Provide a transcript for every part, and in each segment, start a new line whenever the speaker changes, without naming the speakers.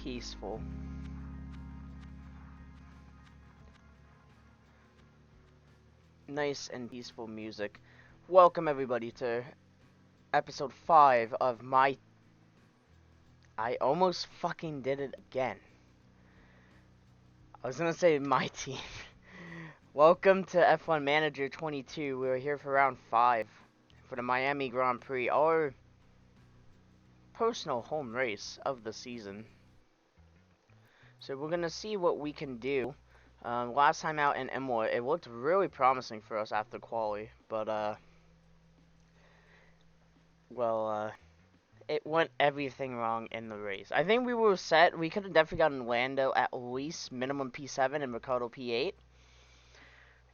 Peaceful. Nice and peaceful music. Welcome everybody to episode 5 of my... I almost fucking did it again. I was gonna say my team. Welcome to F1 Manager 22. We're here for round 5 for the Miami Grand Prix, our personal home race of the season. So we're gonna see what we can do. Last time out in M1, it looked really promising for us after quali, but it went everything wrong in the race. I think we were set. We could have definitely gotten Lando at least minimum P7 and Ricardo P8.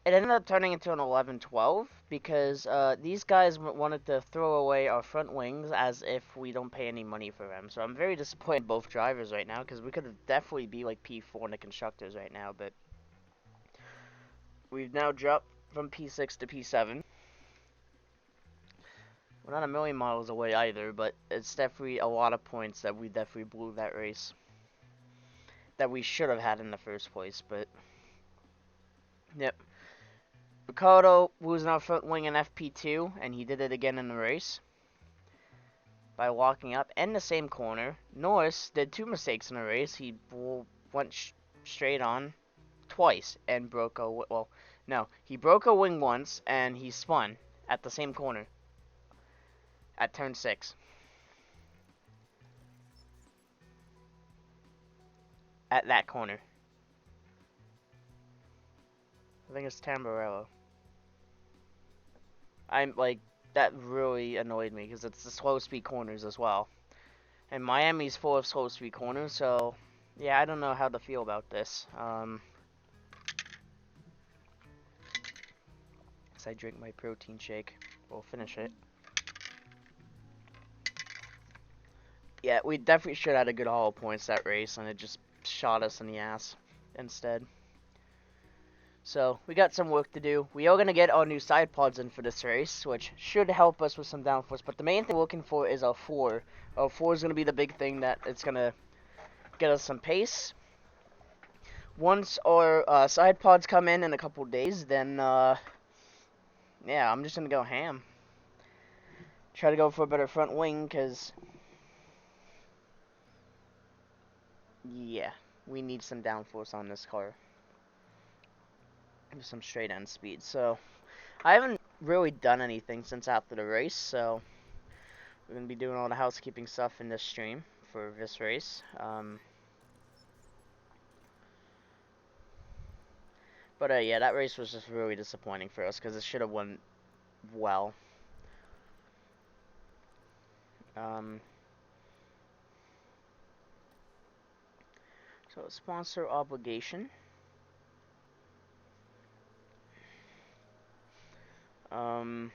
It ended up turning into an 11-12 because these guys wanted to throw away our front wings as if we don't pay any money for them. So I'm very disappointed in both drivers right now because we could have definitely be like P4 in the constructors right now, but we've now dropped from P6 to P7. We're not a million miles away either, but it's definitely a lot of points that we definitely blew that race. That we should have had in the first place, but... Yep. Ricardo was in our front wing in FP2, and he did it again in the race. By walking up in the same corner. Norris did 2 mistakes in the race. He went straight on twice and broke a... Well, no. He broke a wing once, and he spun at the same corner. At turn 6. At that corner. I think it's Tamburello. I'm like, that really annoyed me because it's the slow speed corners as well. And Miami's full of slow speed corners, so yeah, I don't know how to feel about this. As I drink my protein shake, we'll finish it. Yeah, we definitely should have had a good haul of points that race, and it just shot us in the ass instead. So, we got some work to do. We are going to get our new side pods in for this race, which should help us with some downforce. But the main thing we're looking for is our 4. Our 4 is going to be the big thing that it's going to get us some pace. Once our side pods come in a couple days, then, yeah, I'm just going to go ham. Try to go for a better front wing, because Yeah, we need some downforce on this car. Some straight end speed. So, I haven't really done anything since after the race, so we're going to be doing all the housekeeping stuff in this stream for this race. But yeah, that race was just really disappointing for us because it should have went well. So, sponsor obligation. So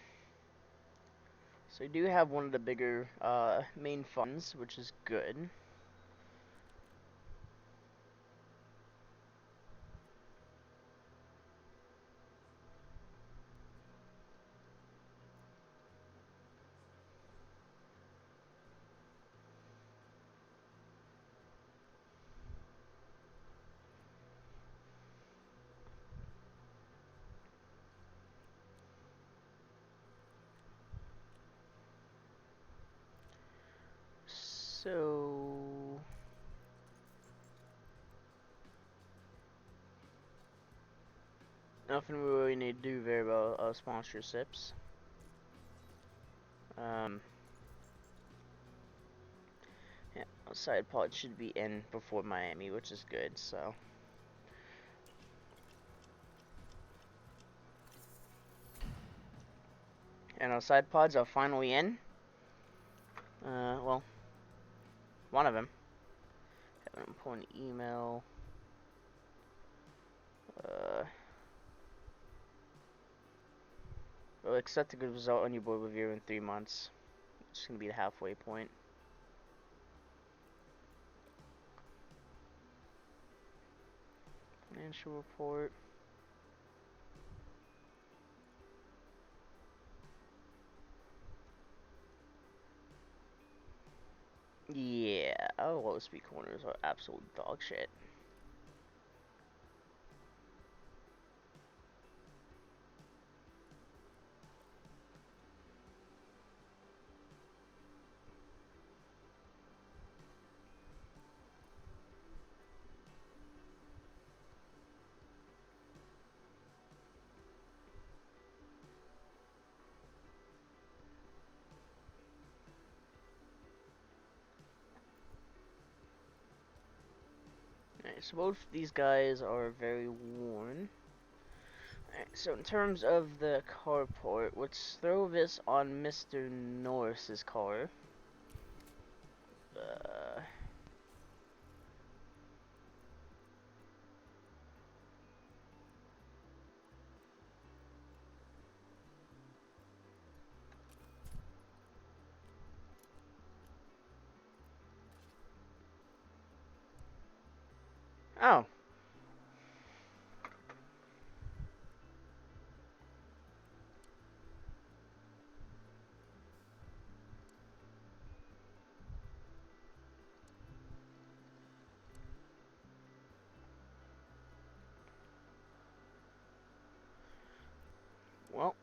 we do have one of the bigger main funds, which is good. So nothing we really need to do very well sponsorships. Yeah, side pod should be in before Miami, which is good. So and our side pods are finally in. Well, one of them. Have an important email. We'll expect a good result on your board review in 3 months. It's gonna be the halfway point. Financial report. Yeah, our low speed corners are absolute dog shit. Alright, so both these guys are very worn. Alright, so in terms of the carport, let's throw this on Mr. Norris's car. Oh. Well.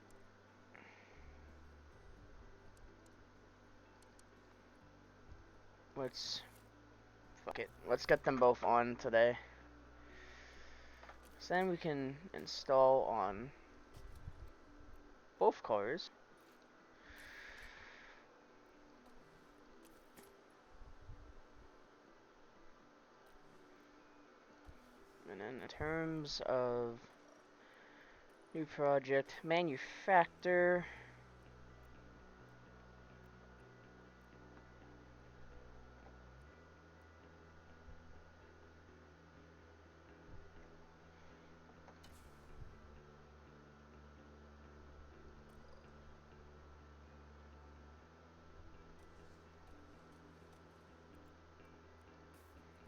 Fuck it. Let's get them both on today. So then we can install on both cars. And then in terms of new project, manufacture.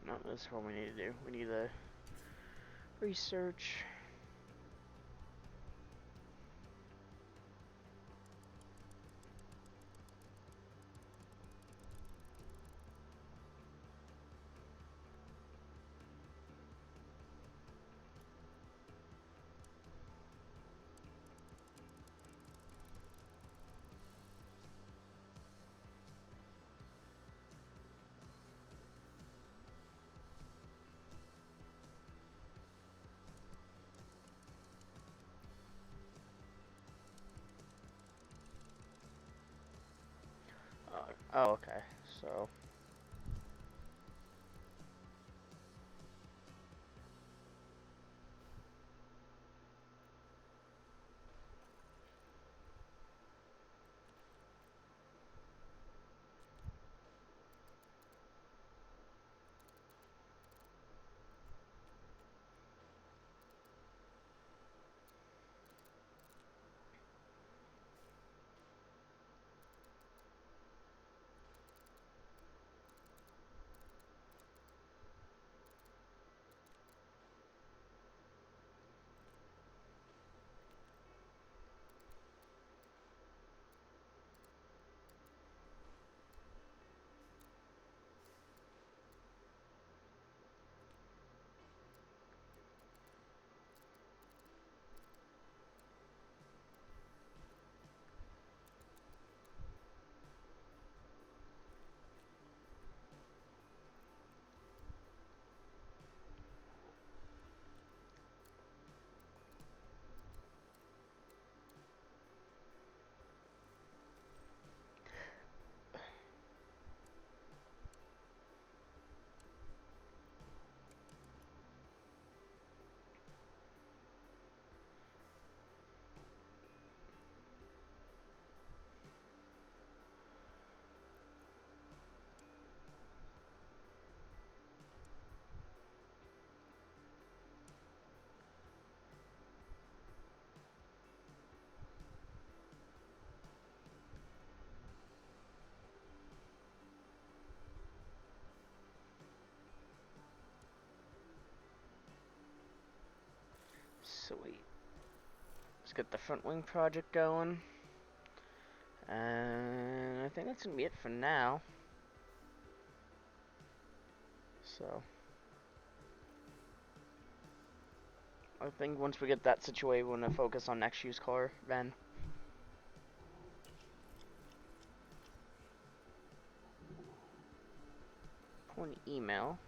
No, this is what we need to do. We need to research. Oh, okay. So, sweet. Let's get the front wing project going. And I think that's gonna be it for now. So, I think once we get that situated, we're gonna focus on next year's car, then. Point email.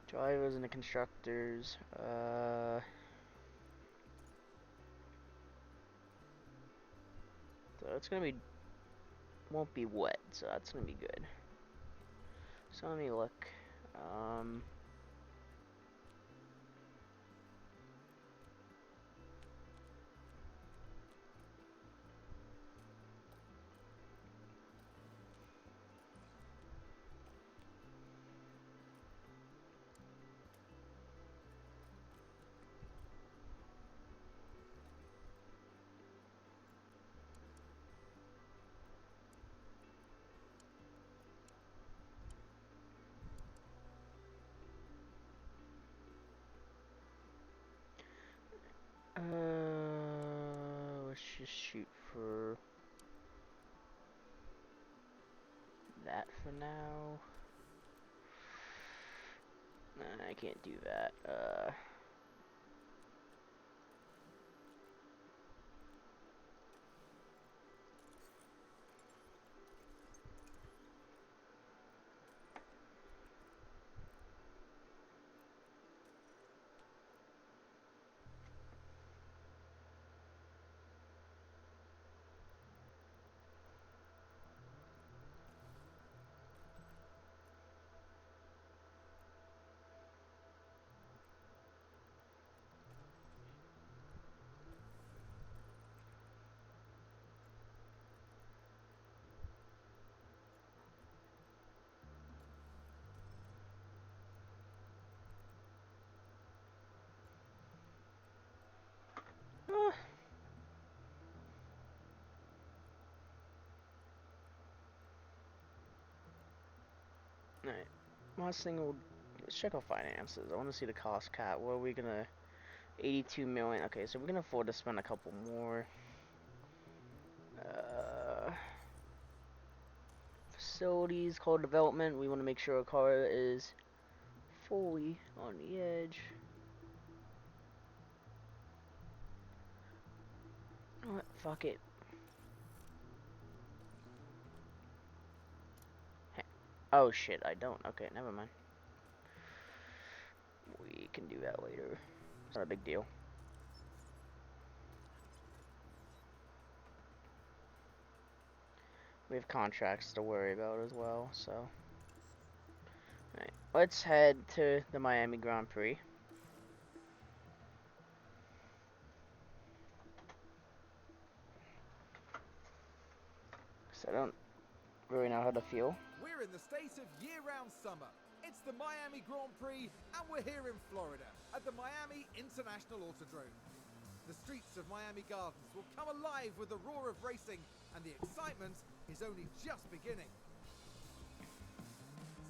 Drivers and the constructors. So it's gonna be, won't be wet, so that's gonna be good. So let me look. Um, let's just shoot for that for now. Nah, I can't do that. uh, Alright. Last thing let's check our finances. I want to see the cost cap. What are we gonna, 82 million. Okay, so we're gonna afford to spend a couple more. Facilities, car development. We want to make sure our car is fully on the edge. What? Fuck it. Oh shit, I don't. Okay, never mind. We can do that later. It's not a big deal. we have contracts to worry about as well, so. Alright, let's head to the Miami Grand Prix. So I don't really know how to feel.
We're in the state of year-round summer. It's the Miami Grand Prix, and we're here in Florida at the Miami International Autodrome. The streets of Miami Gardens will come alive with the roar of racing, and the excitement is only just beginning.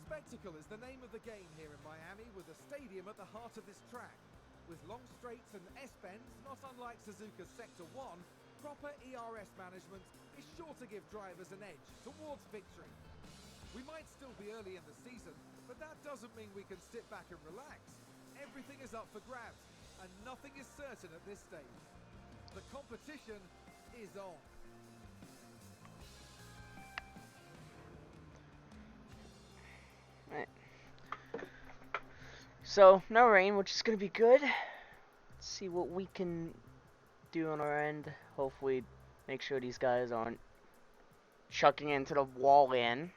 Spectacle is the name of the game here in Miami, with a stadium at the heart of this track. With long straights and S-bends, not unlike Suzuka's Sector 1, proper ERS management is sure to give drivers an edge towards victory. We might still be early in the season, but that doesn't mean we can sit back and relax. Everything is up for grabs, and nothing is certain at this stage. The competition is on.
Right. So, no rain, which is going to be good. Let's see what we can do on our end. Hopefully, make sure these guys aren't chucking into the wall in.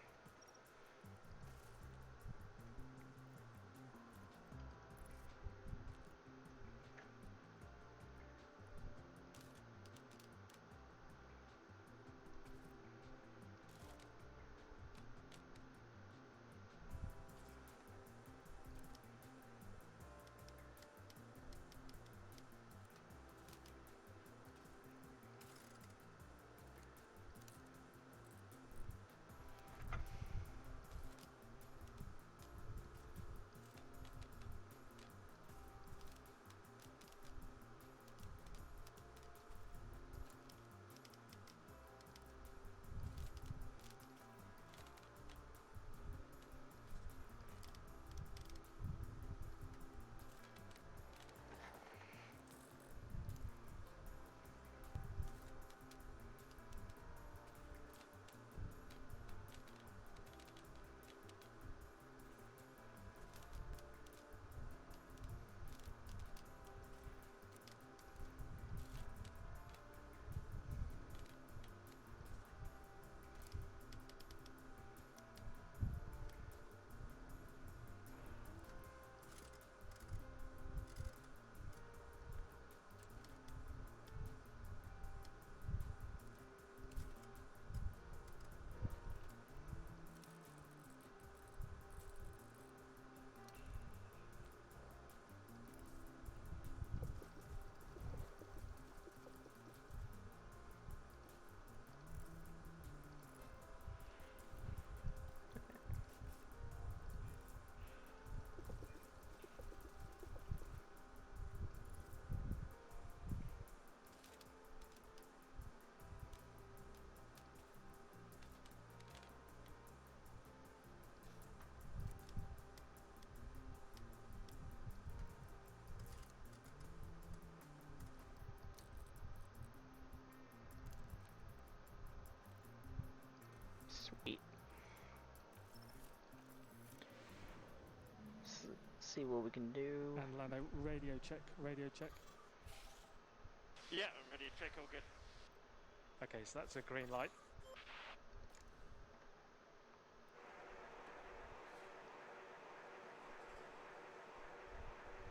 Sweet. Let's see what we can do.
And Lando, radio check, radio check.
Yeah, radio check, all good.
Okay, so that's a green light.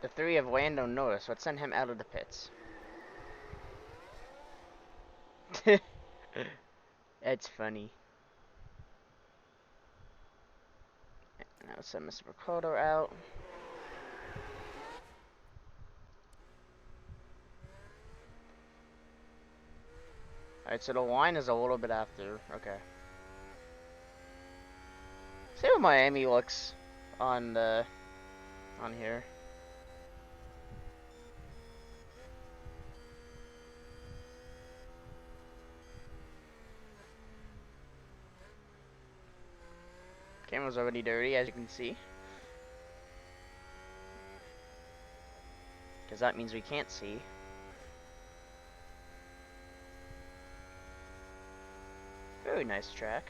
The three of Lando noticed. Let's send him out of the pits. It's funny. Now send Mr. Ricardo out. Alright, so the line is a little bit after. Okay. See how Miami looks on the here. Camera's already dirty, as you can see. Because that means we can't see. Very nice track.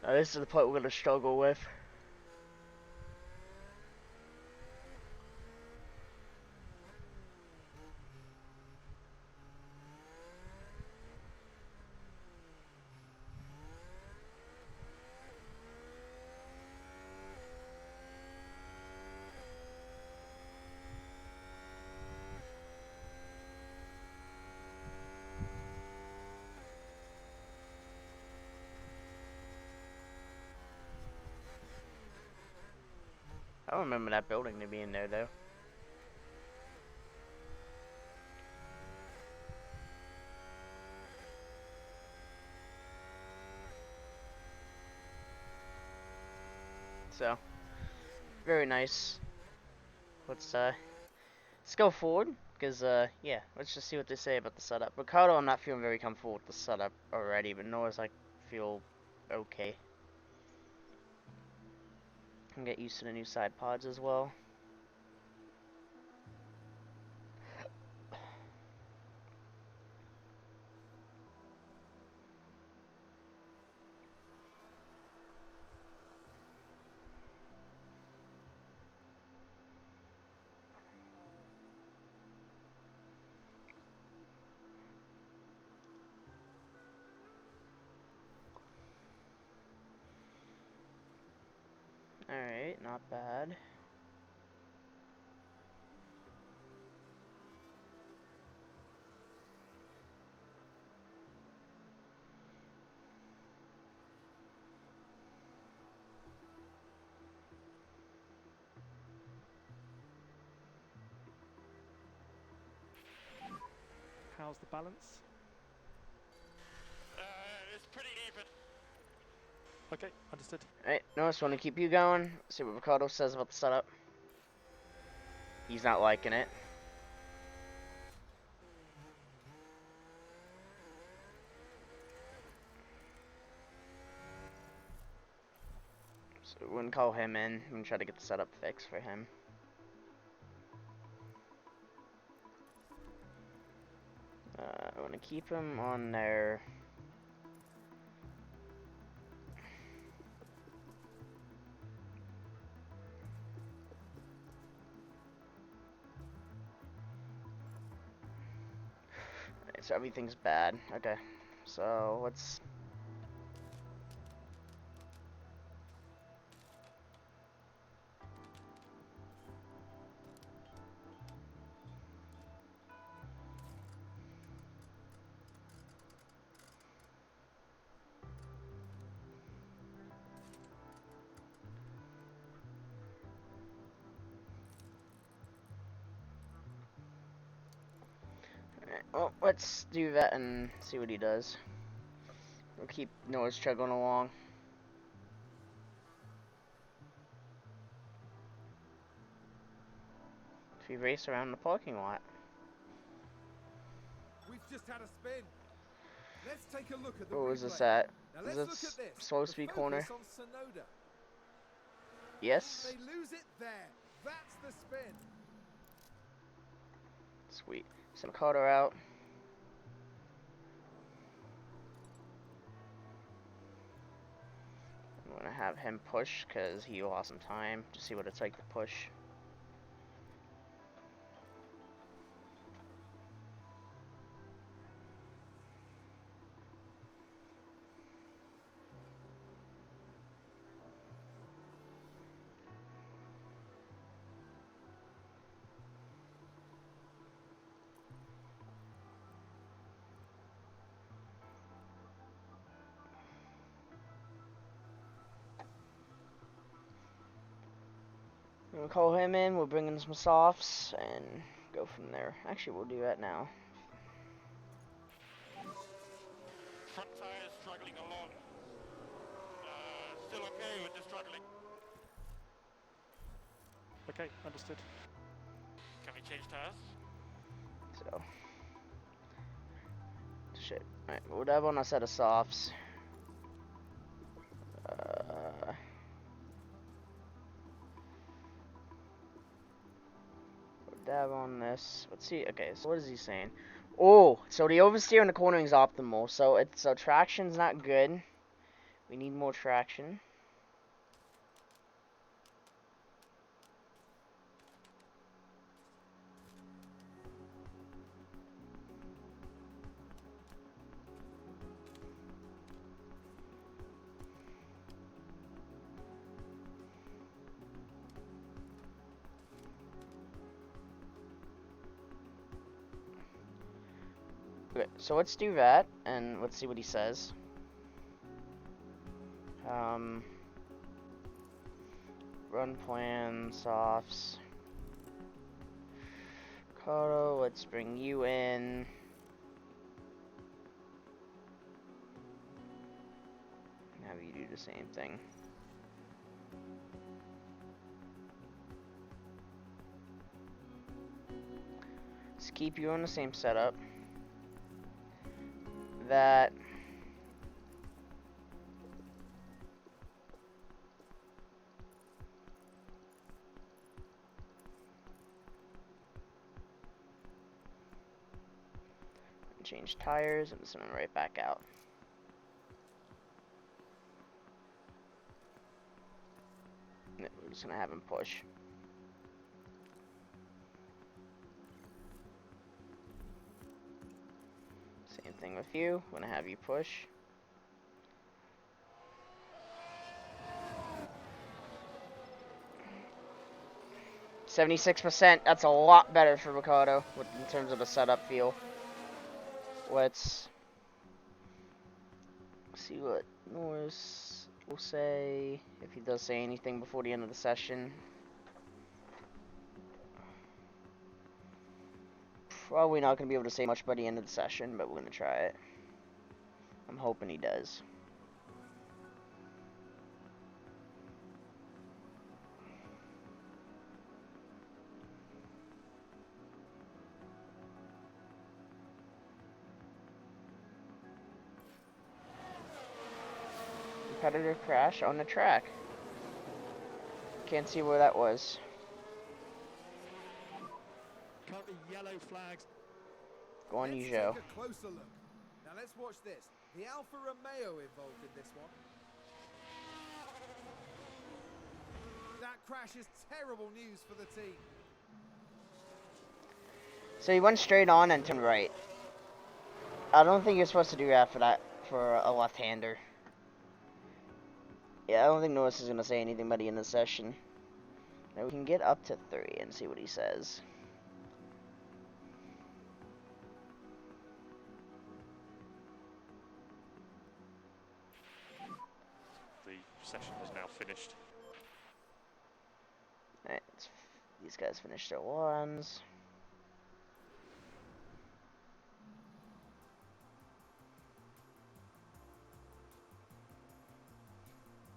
Now this is the part we're going to struggle with. I don't remember that building to be in there though. So, very nice. Let's go forward, because, yeah, let's just see what they say about the setup. Ricardo, I'm not feeling very comfortable with the setup already, but Noah's, I feel okay. Can get used to the new side pods as well. Alright, not bad.
How's the balance?
It's pretty even.
Okay, understood.
Alright, Noah, just want to keep you going. See what Ricardo says about the setup. He's not liking it. So we're gonna call him in and try to get the setup fixed for him. I want to keep him on there. Alright, so everything's bad. Okay, so let's... Alright, well, let's do that and see what he does. We'll keep Noah's chugging along. If we race around the parking lot.
We've just had a spin. Let's take a look at the
What was this
replay.
at?
Now
Is
let's look
this
at this.
supposed to
The
be corner?
focus on Sonoda.
Yes?
They lose it there. That's the spin.
Sweet. Some Carter out. I'm gonna have him push because he lost some time to see what it's like to push. We'll call him in, we'll bring in some softs, and go from there. Actually, we'll do that now.
Front tires struggling along. Still okay with the struggling.
Okay, understood.
Can we change tires?
So. Shit. Alright, we'll dab on a set of softs. Dab on this. Let's see. Okay, so what is he saying? Oh, so the oversteer and the cornering is optimal. So traction's not good. We need more traction. Okay, so let's do that, and let's see what he says. Run plan, softs. Koto, let's bring you in. Have you do the same thing. Let's keep you on the same setup. That change tires and send them right back out. We're just gonna have him push. Same thing with you. I'm gonna have you push. %76%. That's a lot better for Ricardo in terms of the setup feel. Let's see what Norris will say, if he does say anything before the end of the session. Probably not going to be able to say much by the end of the session, but we're going to try it. I'm hoping he does. Competitor crash on the track. Can't see where that was.
Currently yellow flags.
Go on,
Let's
Ujo.
take a closer look. Now let's watch this. The Alfa Romeo involved in this one. That crash is terrible news for the team.
So he went straight on and turned right. I don't think you're supposed to do that for a left-hander. Yeah, I don't think Norris is going to say anything by the end of the session. Now we can get up to 3 and see what he says.
The session is now finished.
Alright, these guys finished their ones.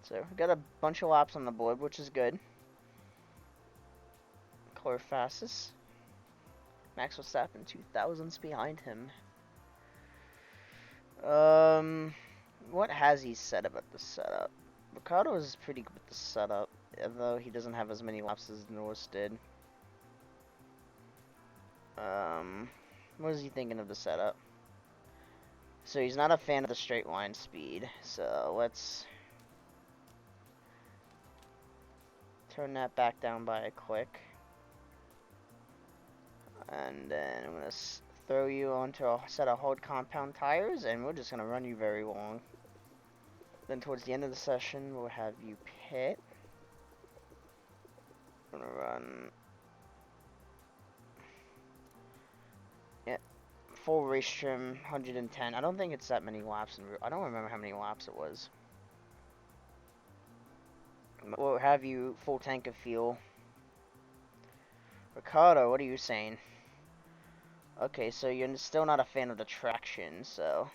So we got a bunch of laps on the board, which is good. Clear fastest. Max Verstappen 2,000s behind him. What has he said about the setup? Ricardo is pretty good with the setup, although he doesn't have as many laps as Norris did. What is he thinking of the setup? So he's not a fan of the straight line speed, so let's turn that back down by a click. And then I'm going to throw you onto a set of hard compound tires, and we're just going to run you very long. Then towards the end of the session, we'll have you pit. I'm going to run... Yeah, full race trim, 110. I don't think it's that many laps. I don't remember how many laps it was. We'll have you full tank of fuel. Ricardo, what are you saying? Okay, so you're still not a fan of the traction, so...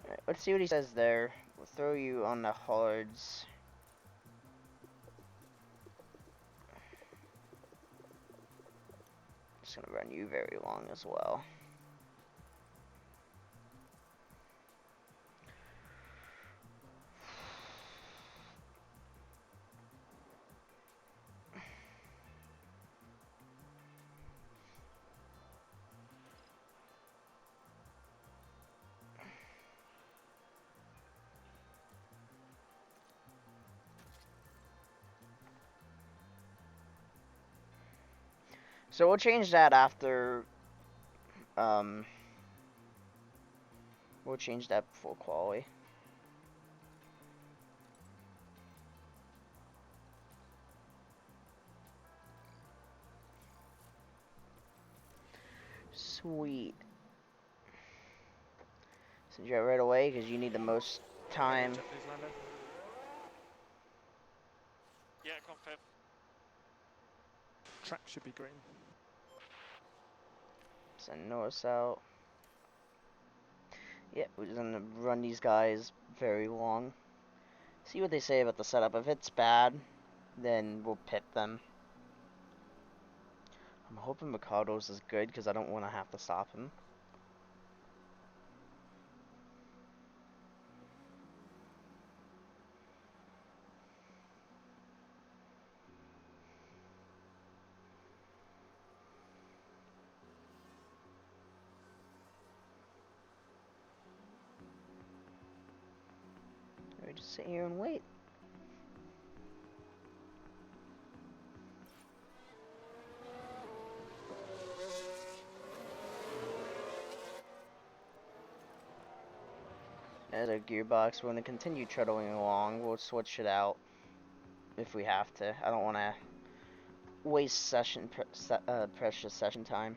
Alright, let's see what he says there. We'll throw you on the hards. Just gonna run you very long as well. So we'll change that after, we'll change that before quali. Sweet. Send you out right away because you need the most time.
Check please, Lando.
Yeah, confirm.
Track should be green.
Send Norris out. Yep, we're just gonna run these guys very long. See what they say about the setup. If it's bad, then we'll pit them. I'm hoping Mikado's is good because I don't want to have to stop him. We just sit here and wait. As a gearbox, we're going to continue treadling along. We'll switch it out if we have to. I don't want to waste precious session time.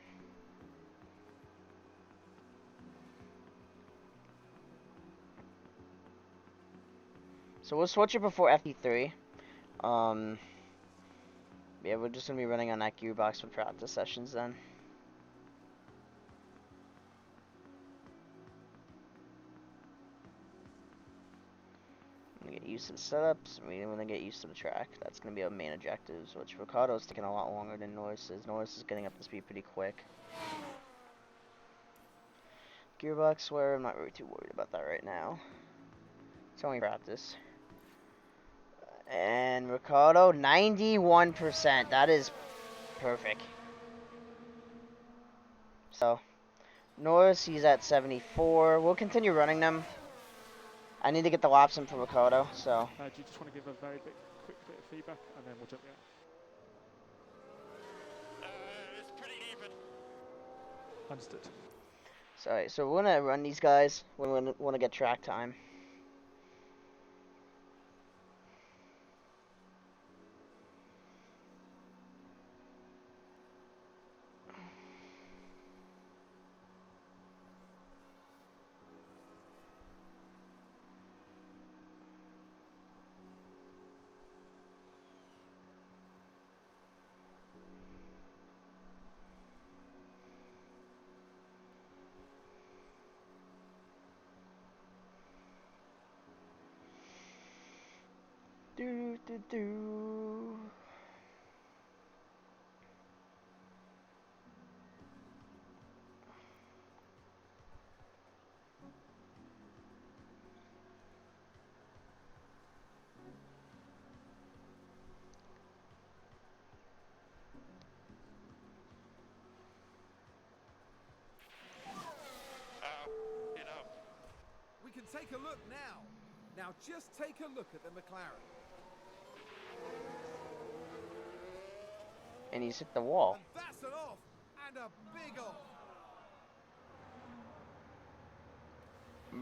So we'll switch it before FP3. Yeah, we're just going to be running on that gearbox for practice sessions then. Get used to the setups, we want to get used to the track. That's going to be our main objectives, which Ricardo's taking a lot longer than Norris is. Norris is getting up to speed pretty quick. Gearbox wear, I'm not really too worried about that right now. It's only practice. And Ricardo, 91%. That is perfect. So, Norris, he's at 74. We'll continue running them. I need to get the laps in for Ricardo, so.
Do you just want to give a very quick bit of feedback, and then we'll jump out?
It's pretty even.
Understood.
Sorry, so we're gonna run these guys. We want to get track time. Do do do.
You know.
We can take a look now. Now just take a look at the McLaren.
And he's hit the wall.
And that's an off. And a big off.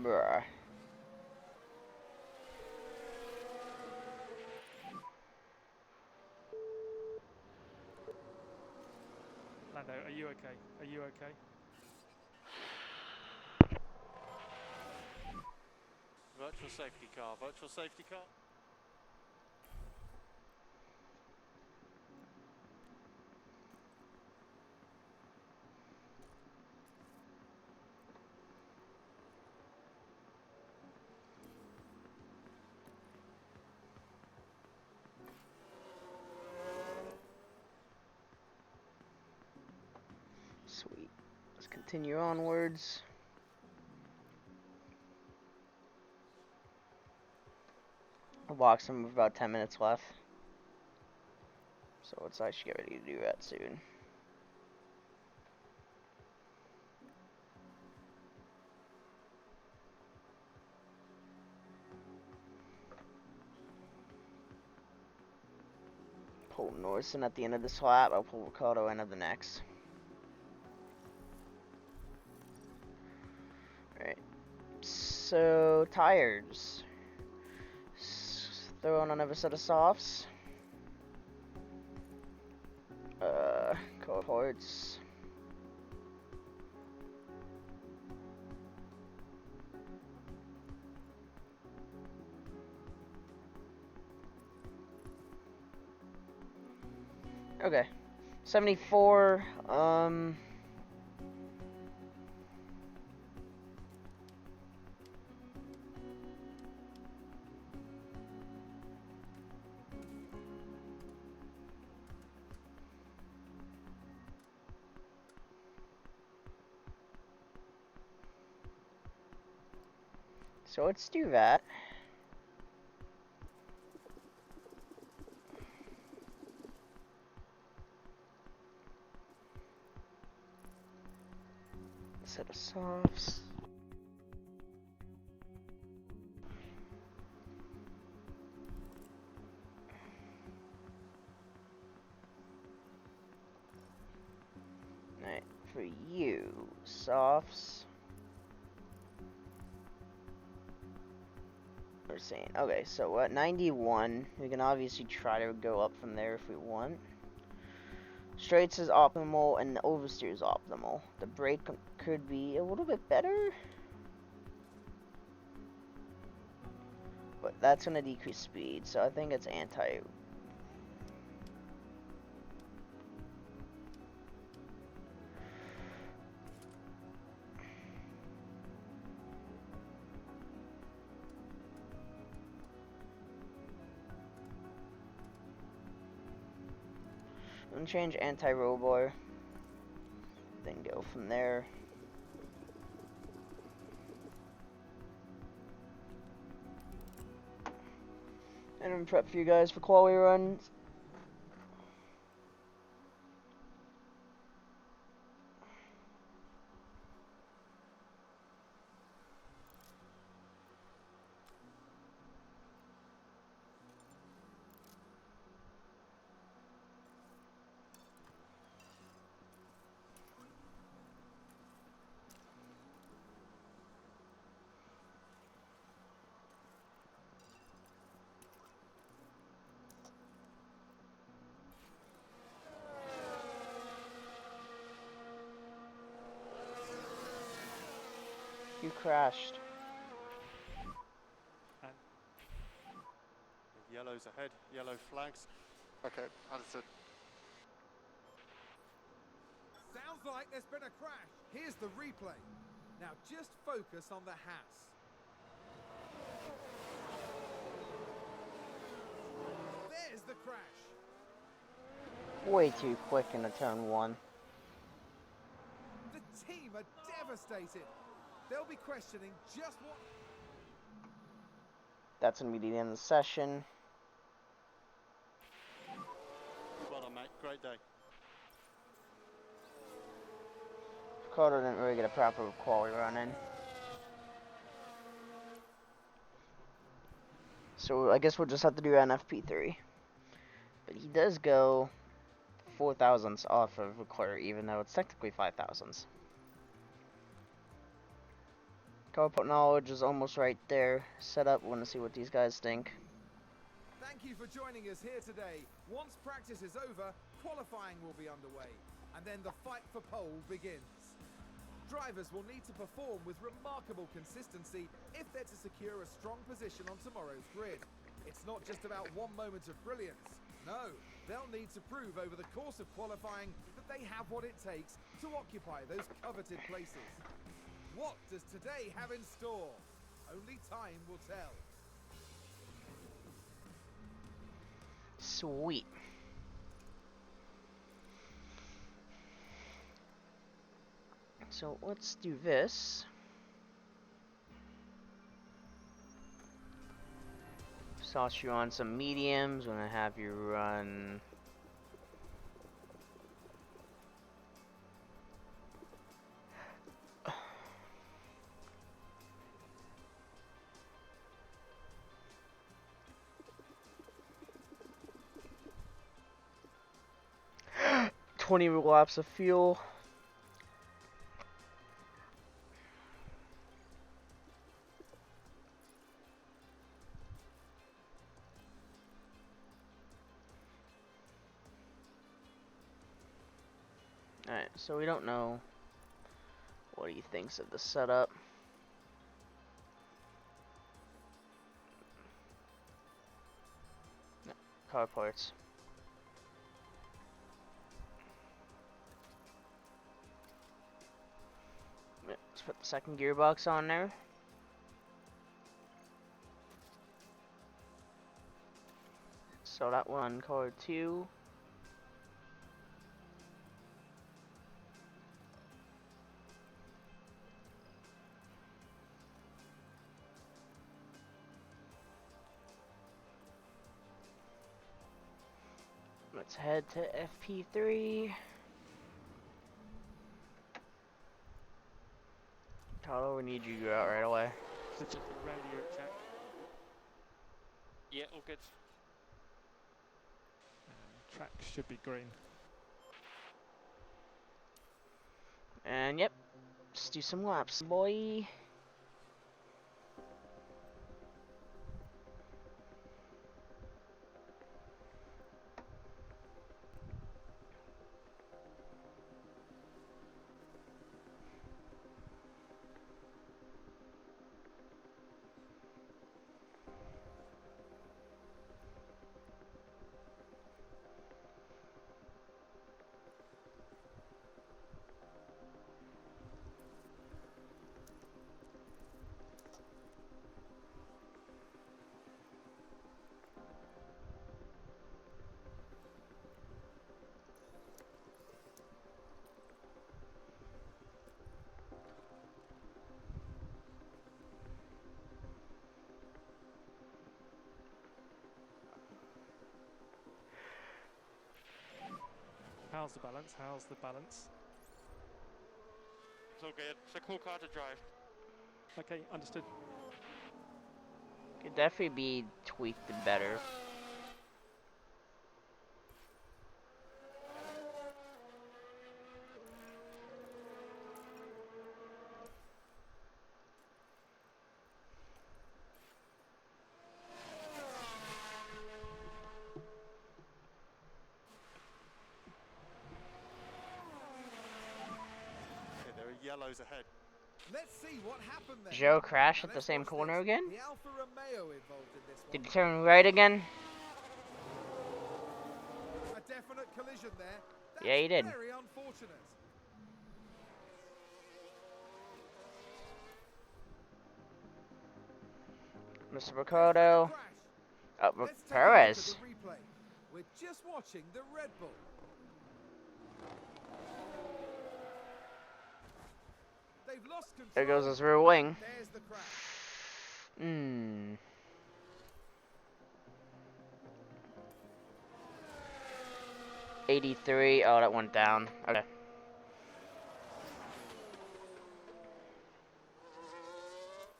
Bruh.
Lando, are you okay? Are you okay?
Virtual safety car, virtual safety car.
Sweet. Let's continue onwards. I'll box him with about 10 minutes left. So let's actually get ready to do that soon. Pole Norson at the end of this lap. I'll pull Ricardo in at the next. Alright. So, tires. Throw on another set of softs. Car parts. Okay. 74, so let's do that. Set of softs. Alright, for you, softs. We're saying, okay, so at 91, we can obviously try to go up from there if we want. Straights is optimal and the oversteer is optimal. The brake could be a little bit better, but that's going to decrease speed, so I think it's anti. And change anti-roll bar, then go from there. And I'm prep for you guys for quality runs. You crashed.
And
Yellow's ahead, yellow flags.
Okay, understood.
Sounds like there's been a crash. Here's the replay. Now just focus on the Haas. There's the crash.
Way too quick in the turn one.
The team are devastated. They'll be questioning just what...
That's going to be the end of the session.
Well done, mate. Great day.
Ricardo didn't really get a proper quality run in. So I guess we'll just have to do an FP3. But he does go 4 thousandths off of Ricardo, even though it's technically 5 thousandths. Car part knowledge is almost right there. Set up. Want to see what these guys think.
Thank you for joining us here today. Once practice is over, qualifying will be underway. And then the fight for pole begins. Drivers will need to perform with remarkable consistency if they're to secure a strong position on tomorrow's grid. It's not just about one moment of brilliance. No, they'll need to prove over the course of qualifying that they have what it takes to occupy those coveted places. What does today have in store? Only time will tell.
Sweet. So let's do this. Sauce you on some mediums. I'm gonna have you run. 20 laps of fuel. Alright, so we don't know what he thinks of the setup. No, car parts. Let's put the second gearbox on there. So that one, car 2. Let's head to FP3. Tyler, we need you to go out right away.
So check the radio check.
Yeah, all good.
Track should be green.
And yep, let's do some laps, boy.
How's the balance? How's the balance?
It's all good. It's a cool car to drive.
Okay, understood.
Could definitely be tweaked and better.
Okay, there are yellows ahead.
Let's see what happened there.
Joe crashed
And
at the
let's
same
watch
corner
this.
again?
The Alfa Romeo involved in this
Did
one.
he turn right again?
A definite collision there. That's
Yeah, he did.
very unfortunate.
Mr.
There's
Ricardo.
the crash.
Oh,
Let's take a look at
Perez.
the replay. We're just watching the Red Bull. They've lost control.
There goes his rear wing.
There's the crash.
83. Oh, that went down. Okay.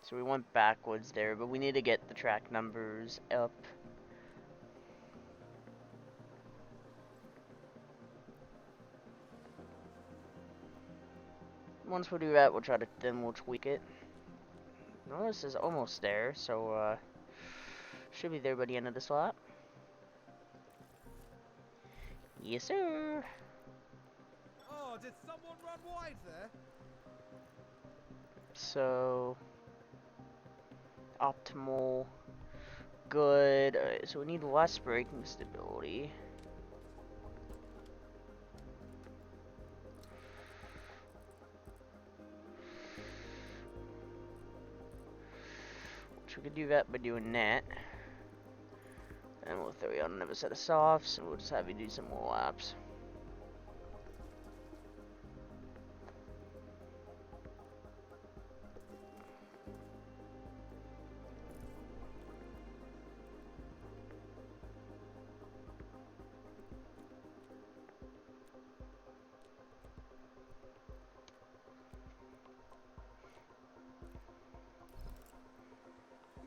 So we went backwards there, but we need to get the track numbers up. Once we do that, then we'll tweak it. Norris is almost there, so should be there by the end of this lap. Yes, sir.
Oh, did someone run wide there?
So optimal, good. Alright, so we need less braking stability. Which we could do that by doing that. And we'll throw you on another set of softs, and we'll just have you do some more laps.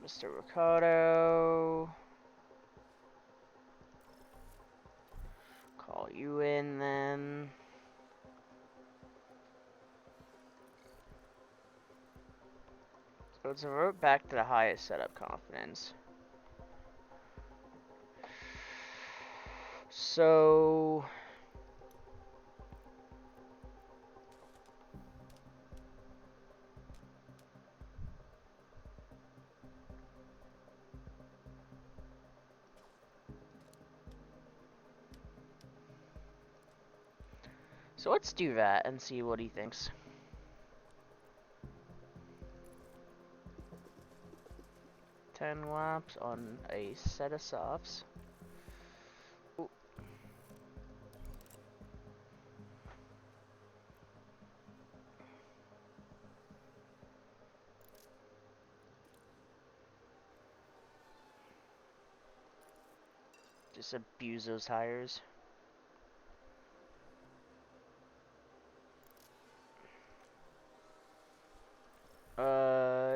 Mr. Ricardo. Call you in then. let's revert back to the highest setup confidence. So let's do that and see what he thinks. Ten laps on a set of softs. Ooh. Just abuse those tires.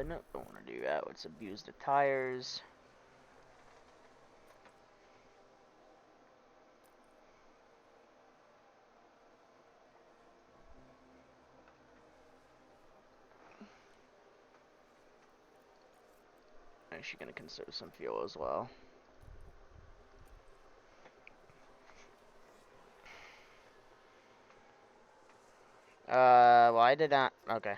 No, don't want to do that. Let's abuse the tires. Actually gonna conserve some fuel as well. Well, I did not. Okay.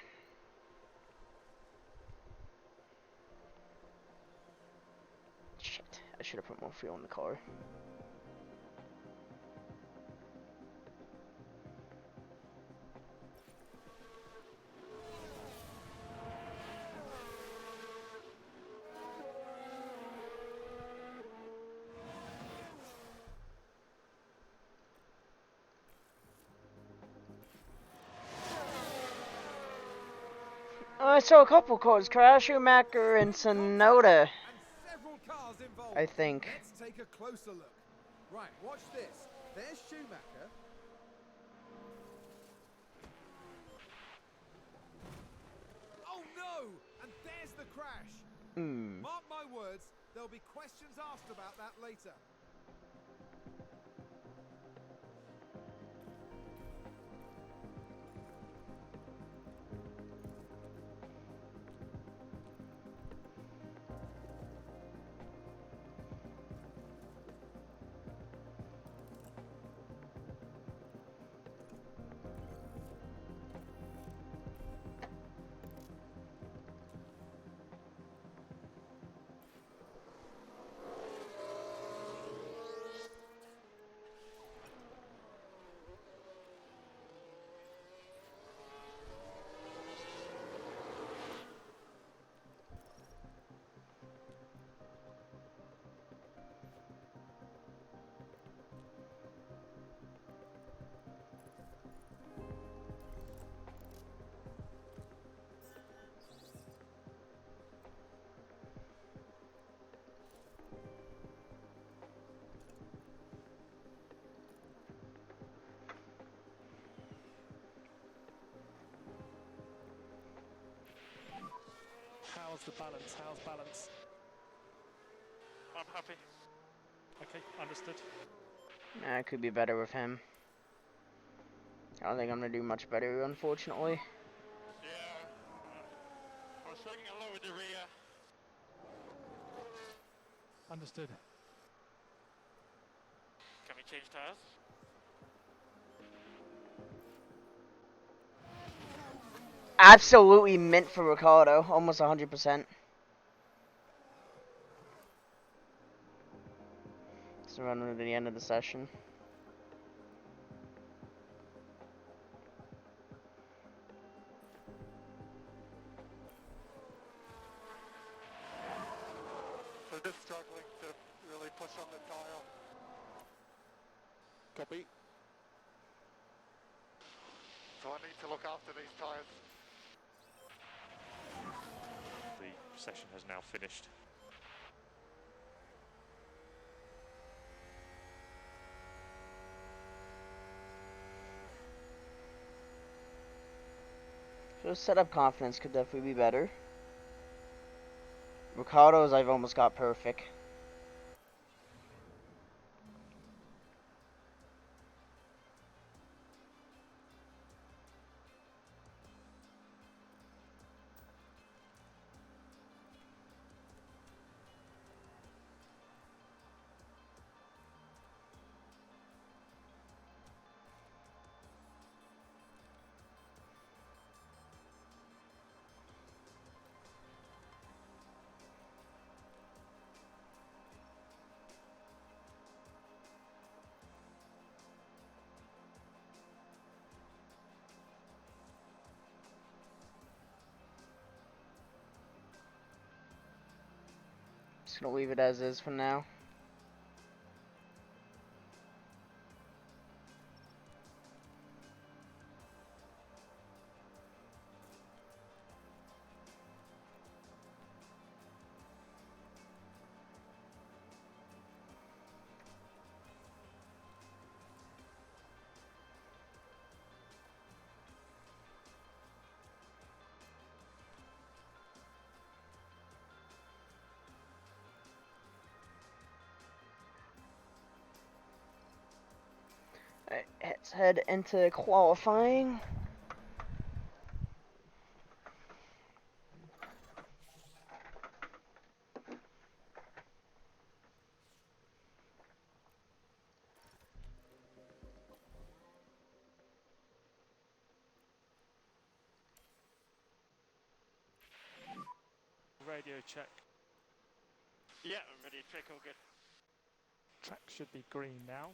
Shit, I should have put more fuel in the car. I saw a couple cars crash, Schumacher and Sonoda,
And several cars involved.
I think.
Let's take a closer look. Right, watch this. There's Schumacher. Oh no! And there's the crash. Mark my words, there'll be questions asked about that later.
How's the balance? How's balance?
I'm happy.
Okay, understood.
Nah, it could be better with him. I don't think I'm gonna do much better, unfortunately.
Yeah. I was thinking a low in the rear.
Understood.
Can we change tires?
Absolutely mint for Ricardo, almost 100%. Just running to the end of the session.
They're just struggling to really push on the dial. Copy. So I need to look after these tyres.
The session has now finished.
So setup confidence could definitely be better. Ricardo's I've almost got perfect. Just gonna leave it as is for now. Alright, let's head into qualifying.
Radio check.
Yeah, I'm ready. Track all good.
Track should be green now.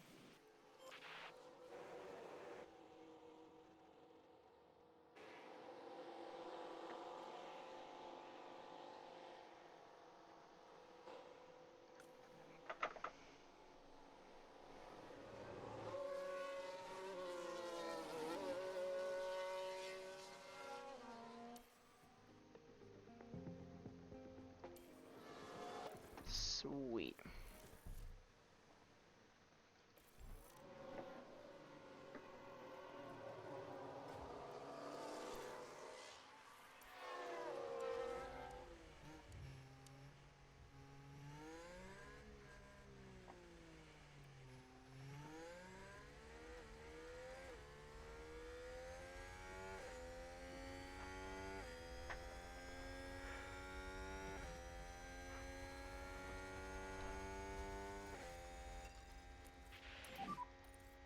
Sweet.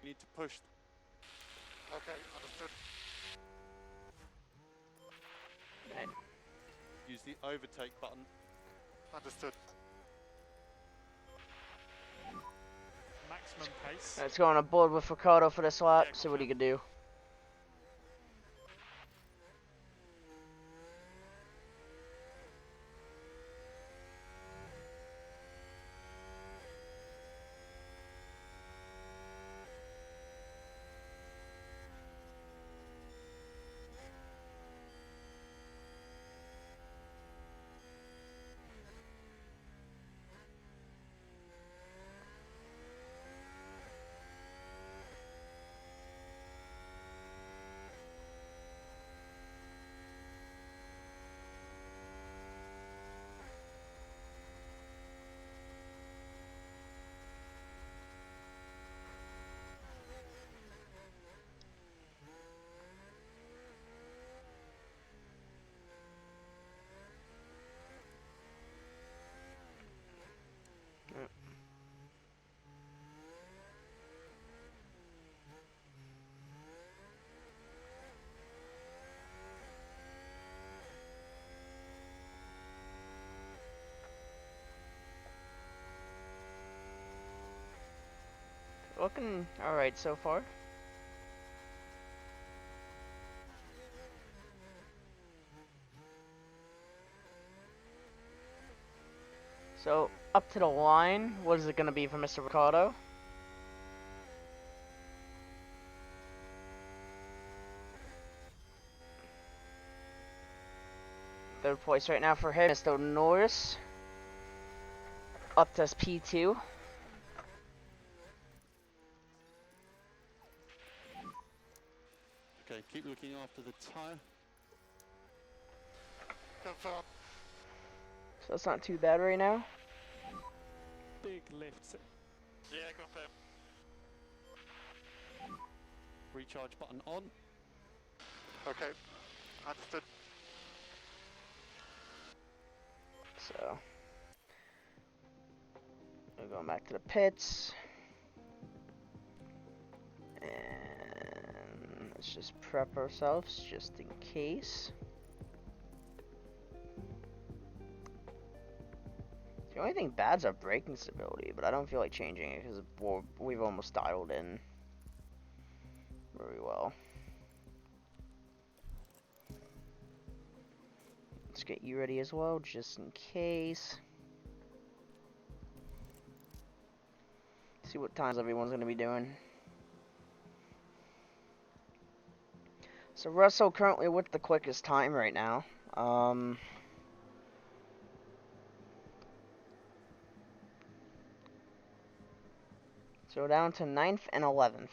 You need to push. Okay, understood.
Right.
Use the overtake button. Understood.
Maximum pace.
Let's go on board with Ricardo for this lap, see what he can do. Looking alright so far. So, up to the line, what is it going to be for Mr. Ricardo? Third place right now for him, Mr. Norris. Up to P2.
Okay, keep looking after the tyre. Confirm.
So that's not too bad right now.
Big lifts.
Yeah, confirm.
Recharge button on. Okay, understood.
So, we're going back to the pits. And let's just prep ourselves just in case. The only thing bad's our braking stability, but I don't feel like changing it because we've almost dialed in very well. Let's get you ready as well, just in case. See what times everyone's going to be doing. So Russell currently with the quickest time right now. So down to 9th and 11th.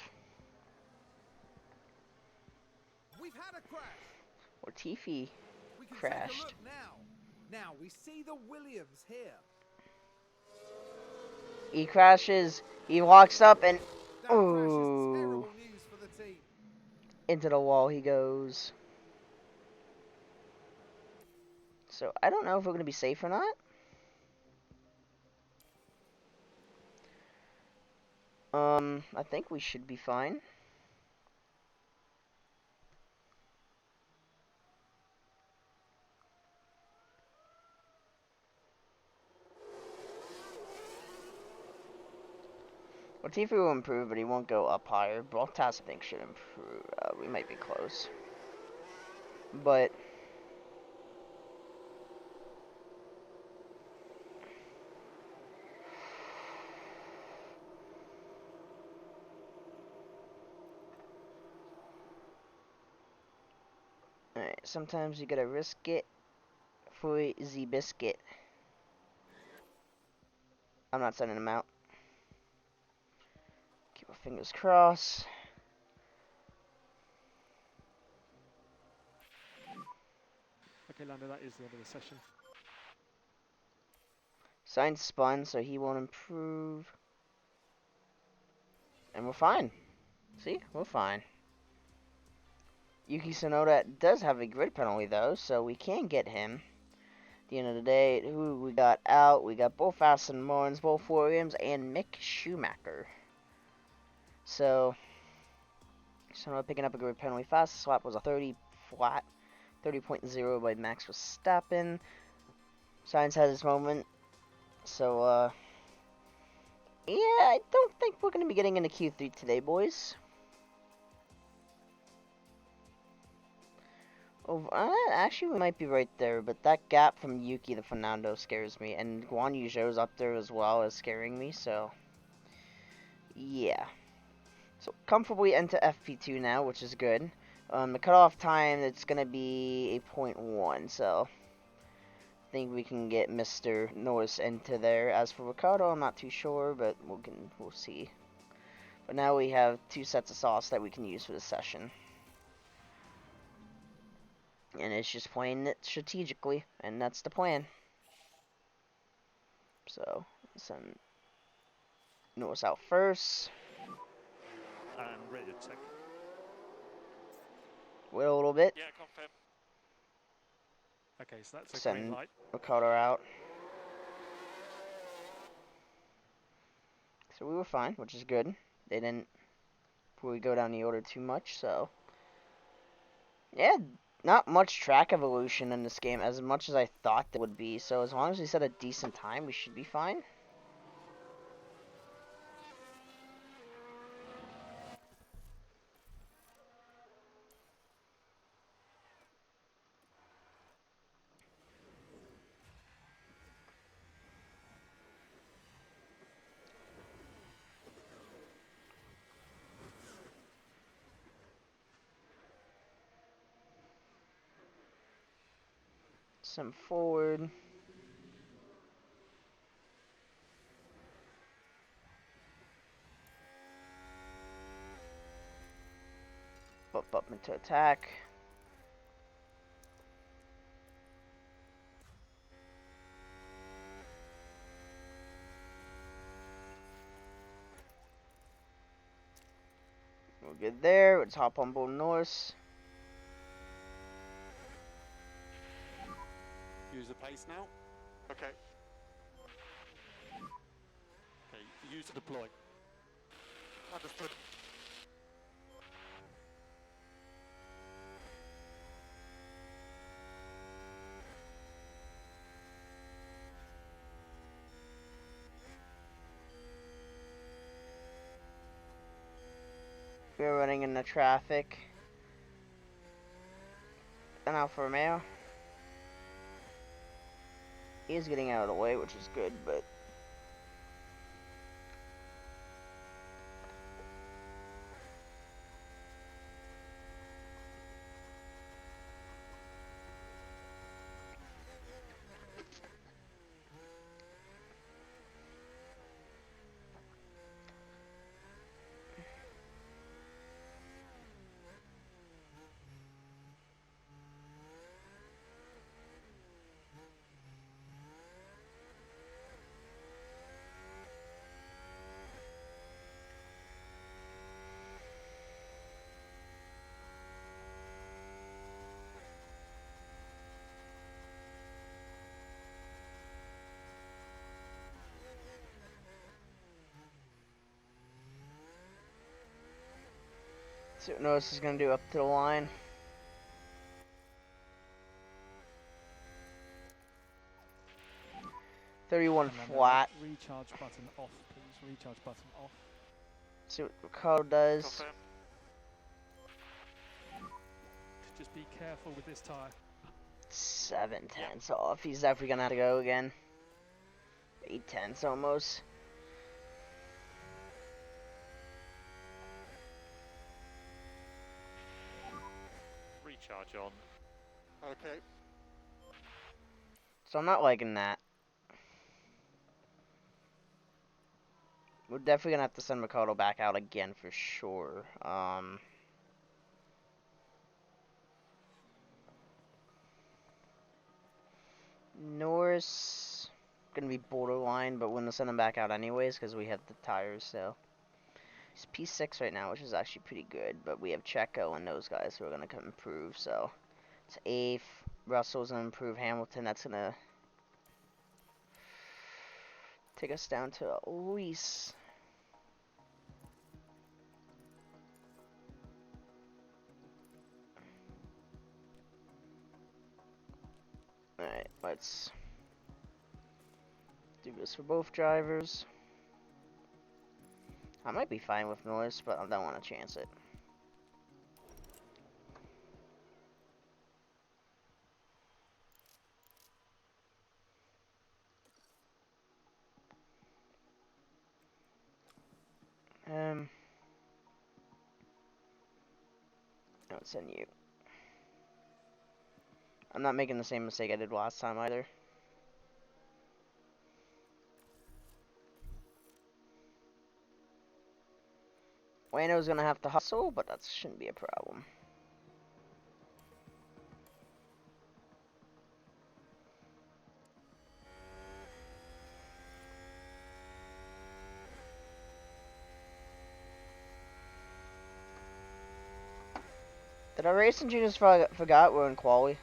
We've had a crash.
Latifi
We can take a
crashed.
look now. Now we see the Williams here.
He crashes. He walks up and
That crash is
ooh,
terrible news for the team.
into the wall he goes. So I don't know if we're going to be safe or not. I think we should be fine. Latifi will improve, but he won't go up higher. Bottas, I think, should improve. We might be close. But alright, sometimes you gotta risk it for the biscuit. I'm not sending him out. Keep our fingers crossed.
Okay, Lando, that is the end of the session.
Sainz spun, so he won't improve. And we're fine. See? We're fine. Yuki Tsunoda does have a grid penalty, though, so we can get him. At the end of the day, who we got out? We got both Aston Martins, both Williams, and Mick Schumacher. So, Tsunoda picking up a grid penalty. Fastest lap was a 30 flat. 30.0 by Max Verstappen. Sainz has his moment. So, yeah, I don't think we're going to be getting into Q3 today, boys. Oh, actually, we might be right there, but that gap from Yuki to Fernando scares me, and Guan Yu Zhou's up there as well as scaring me, so yeah. So comfortably into FP2 now, which is good. The cutoff time, it's gonna be a .1, so I think we can get Mr. Norris into there. As for Ricardo, I'm not too sure, but we'll see. But now we have 2 sets of sauce that we can use for this session. And it's just playing it strategically, and that's the plan. So, send Norris out first.
And ready to second.
Wait a little bit.
Yeah, confirm.
Okay, so that's a green
Send
light.
Ricardo out. So we were fine, which is good. They didn't really go down the order too much, so yeah, not much track evolution in this game as much as I thought there would be. So as long as we set a decent time, we should be fine. Some forward. Up into attack. We're good there. Let's hop on board Norris.
Use the pace now. Okay. Okay, use to deploy. Understood.
We're running into traffic. And Alfa Romeo. He is getting out of the way, which is good, but See what Norris is going to do up to the line.
And
31
then
flat.
recharge button off, please. Recharge button off.
See what Ricardo does.
Confirm.
Just be careful with this tyre.
7 tenths off. He's definitely going to have to go again. 8 tenths almost.
Recharge on.
Okay.
So I'm not liking that. We're definitely going to have to send Ricardo back out again for sure. Norris gonna be borderline, but we're gonna send him back out anyways because we have the tires. So he's P6 right now, which is actually pretty good. But we have Checo and those guys who are gonna come improve. So it's 8th. Russell's gonna improve. Hamilton. That's gonna take us down to at least. Alright, let's do this for both drivers. I might be fine with Norris, but I don't want to chance it. I'll send you. I'm not making the same mistake I did last time either. Lano's gonna have to hustle, but that shouldn't be a problem. Did our race engineers forgot we're in quali?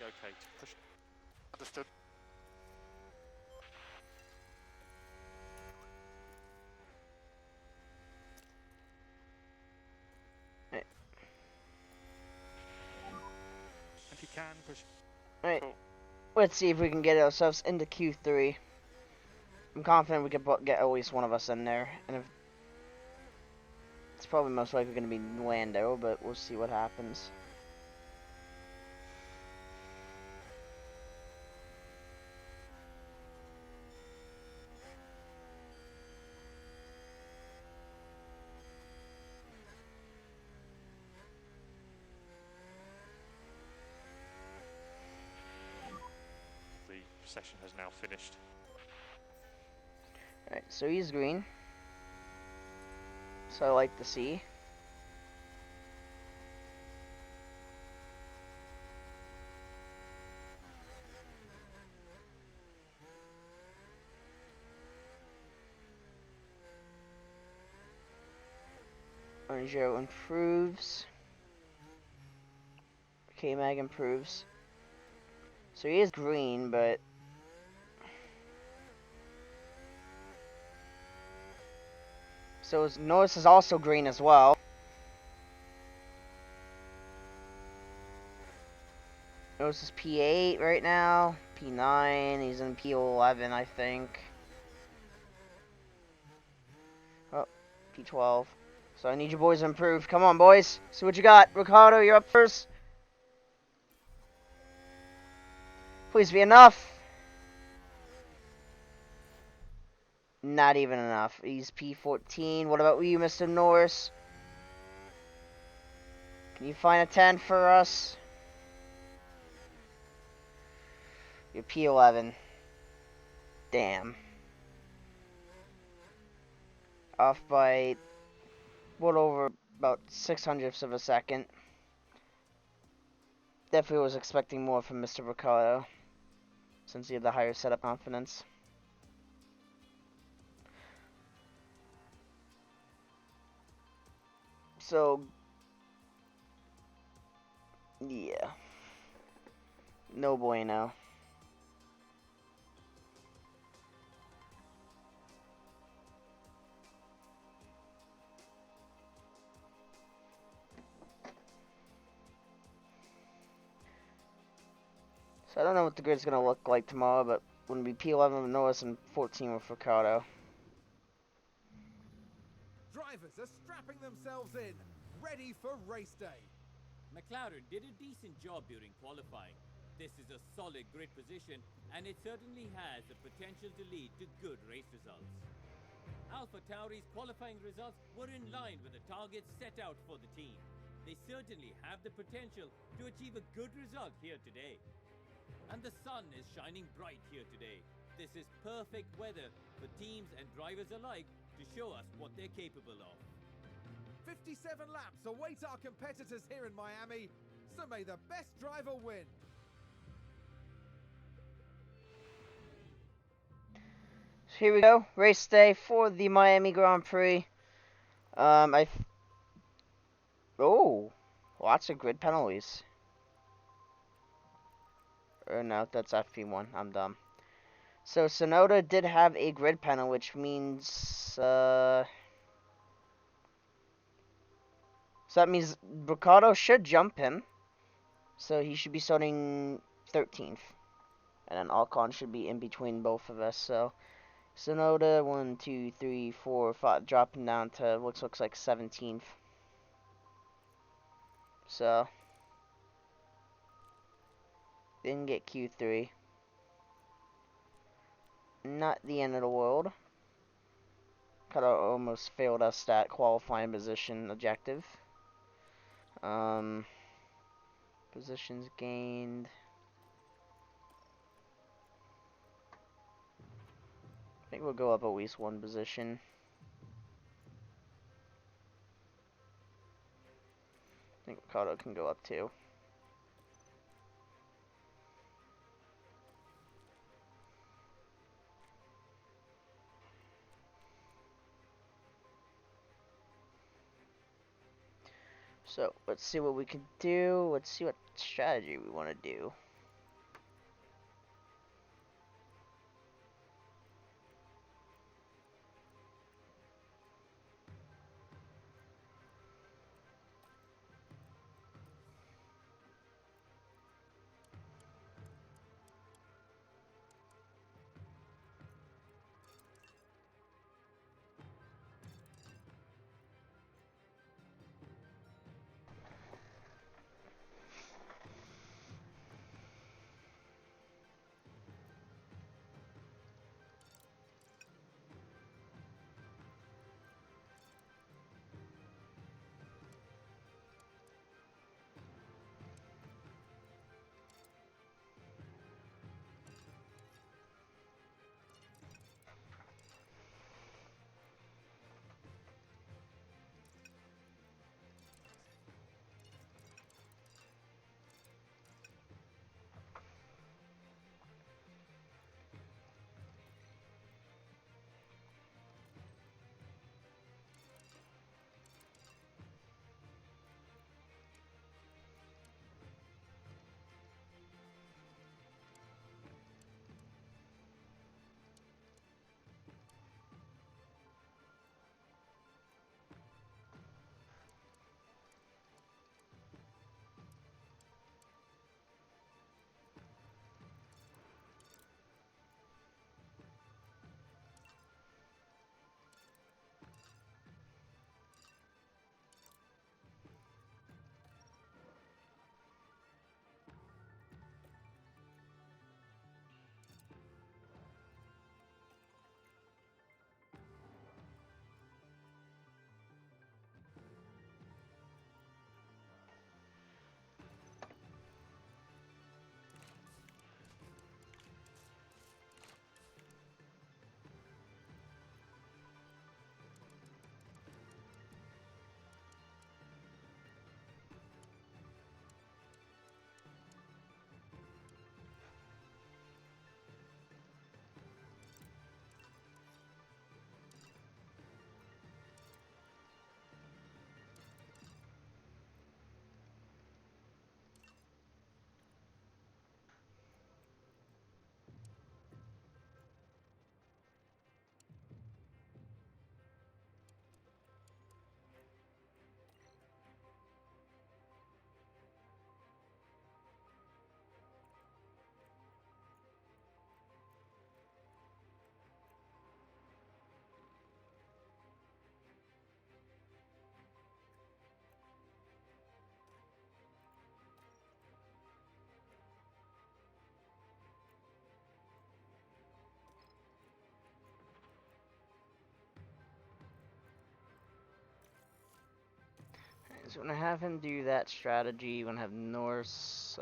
Okay, to push.
Understood.
Right.
If you can, push.
Alright,
Cool.
let's see if we can get ourselves into Q3. I'm confident we can get at least one of us in there, and if it's probably most likely going to be Lando, but we'll see what happens.
The session has now finished.
Alright, so he's green. So I like to see. Orange improves. K-Mag improves. So he is green, but so Norris is also green as well. Norris is P8 right now. P9. He's in P11, I think. Oh, P12. So I need you boys to improve. Come on, boys. See what you got. Ricardo, you're up first. Please be enough. Not even enough. He's P14. What about you, Mr. Norris? Can you find a 10 for us? You're P11. Damn. Off by what over about 600ths of a second. definitely was expecting more from Mr. Ricardo, since he had the higher setup confidence. So, yeah. No bueno. So I don't know what the grid's going to look like tomorrow, but when we P11 with Norris and 14 with Ricardo.
Drivers are strapping themselves in, ready for race day.
McLaren did a decent job during qualifying. This is a solid grid position, and it certainly has the potential to lead to good race results. Alpha Tauri's qualifying results were in line with the targets set out for the team. They certainly have the potential to achieve a good result here today. And the sun is shining bright here today. This is perfect weather for teams and drivers alike to show us what they're capable of.
57 laps await our competitors here in Miami, so may the best driver win.
Here we go, race day for the Miami Grand Prix. Oh, lots of grid penalties. Or no, that's FP1. I'm dumb. So Sonoda did have a grid penalty, which means so that means Ricardo should jump him. So he should be starting 13th, and then Alcon should be in between both of us. So Sonoda 1, 2, 3, 4, 5, dropping down to looks like 17th. So didn't get Q3. Not the end of the world. Kind of almost failed us that qualifying position objective. Positions gained. I think we'll go up at least one position. I think Ricardo can go up too. So let's see what we can do. Let's see what strategy we want to do. So I'm gonna have him do that strategy. We're gonna have Norse.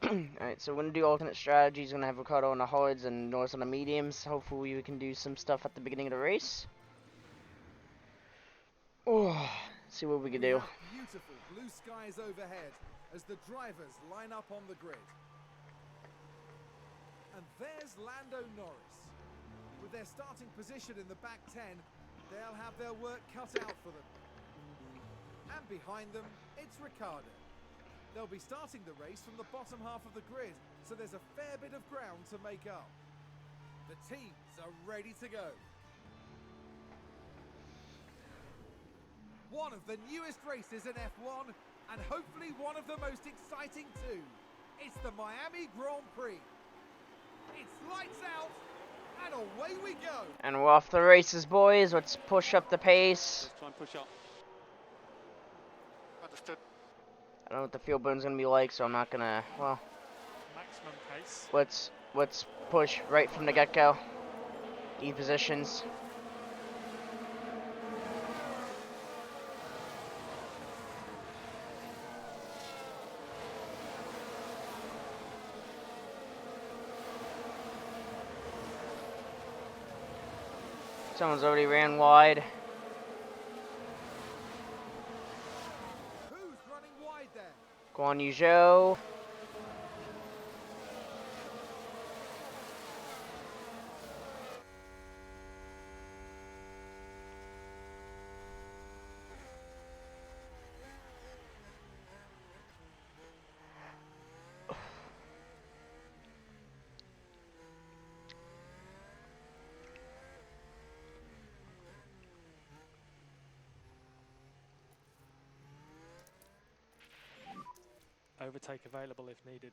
Alright, so we're gonna do alternate strategies. We're gonna have Ricardo on the hards and Norse on the mediums. Hopefully we can do some stuff at the beginning of the race. Oh, see what we can do.
have beautiful blue skies overhead as the drivers line up on the grid. And there's Lando Norris. With their starting position in the back 10, they'll have their work cut out for them. And behind them, it's Ricciardo. They'll be starting the race from the bottom half of the grid, so there's a fair bit of ground to make up. The teams are ready to go. One of the newest races in F1, and hopefully one of the most exciting too. It's the Miami Grand Prix. It's lights out, and away we go.
And we're off the races, boys. Let's push up the pace.
Let's try and push up.
Understood.
I don't know what the field burn's gonna be like, so I'm not gonna. Well,
Maximum pace.
let's push right from the get-go. E positions. Someone's already ran wide.
Who's running wide there?
Guan Yu Zhou.
Overtake available if needed.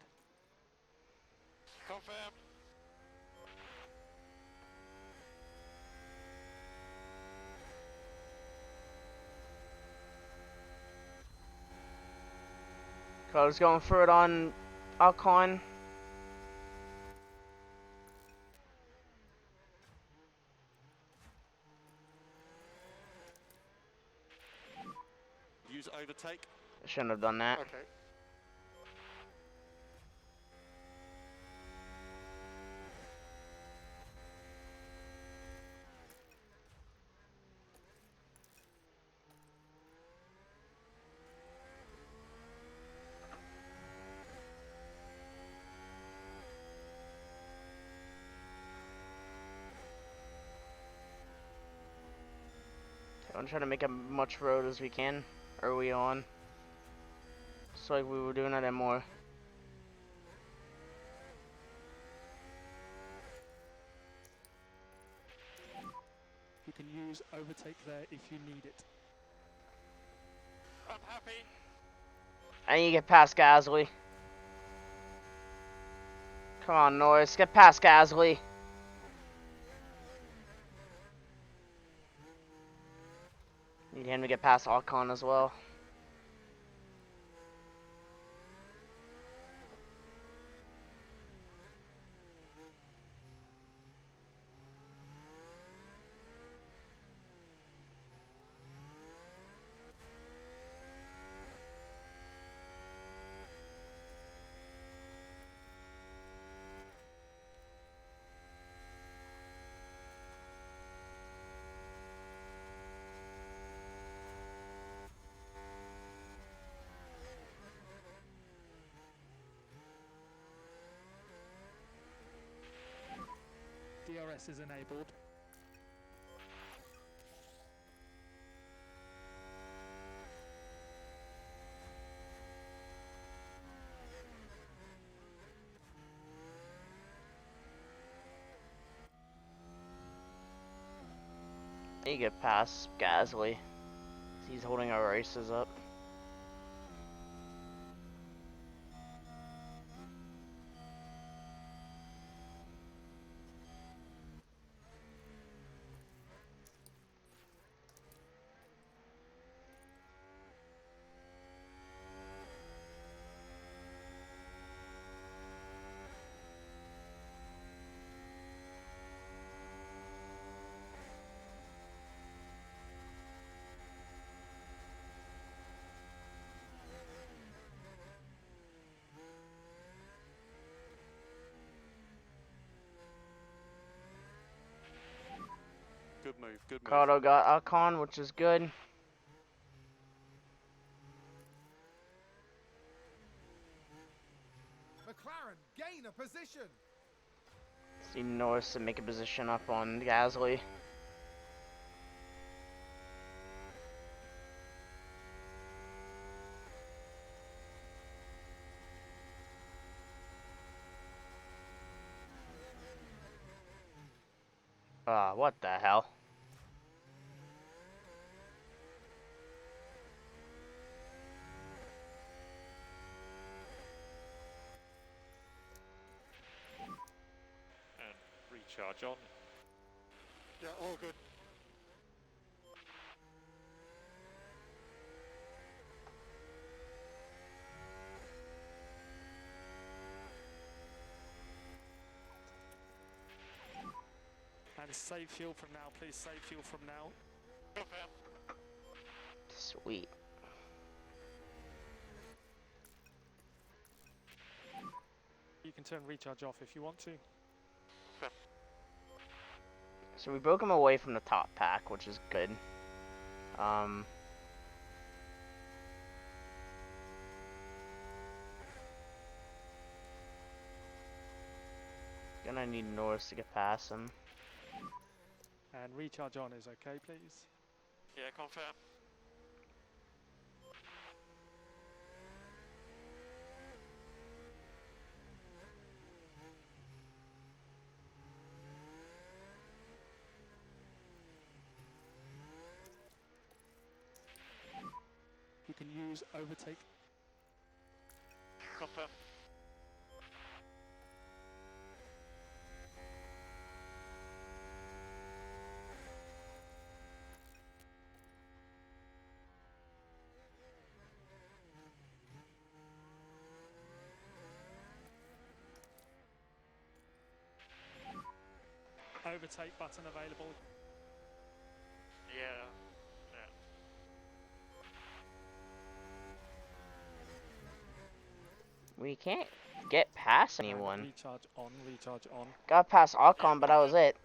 Confirmed.
Carlos going for it on Alcon.
Use overtake.
Shouldn't have done that.
Okay.
I'm trying to make as much road as we can early on. Just like we were doing at M4.
You can use overtake there if you need it.
I'm happy.
And you get past Gasly. Come on, Norris, get past Gasly. Need him to get past Alcon as well.
ERS is enabled.
You get past Gasly. He's holding our races up.
Good move, good move.
Cardo got Ocon, which is good.
McLaren gain a position.
See Norris to make a position up on Gasly. What the hell?
And recharge on.
Yeah, all good.
And save fuel from now, please. Save fuel from now.
Confirm.
Sweet.
You can turn recharge off if you want to.
So we broke him away from the top pack, which is good. Gonna need Norris to get past him.
And recharge on is okay, please.
Yeah, confirm.
You can use overtake.
Confirm.
Overtake button available.
Yeah. Yeah.
We can't get past
And
anyone.
recharge on, recharge on.
Got past Ocon, but that was it.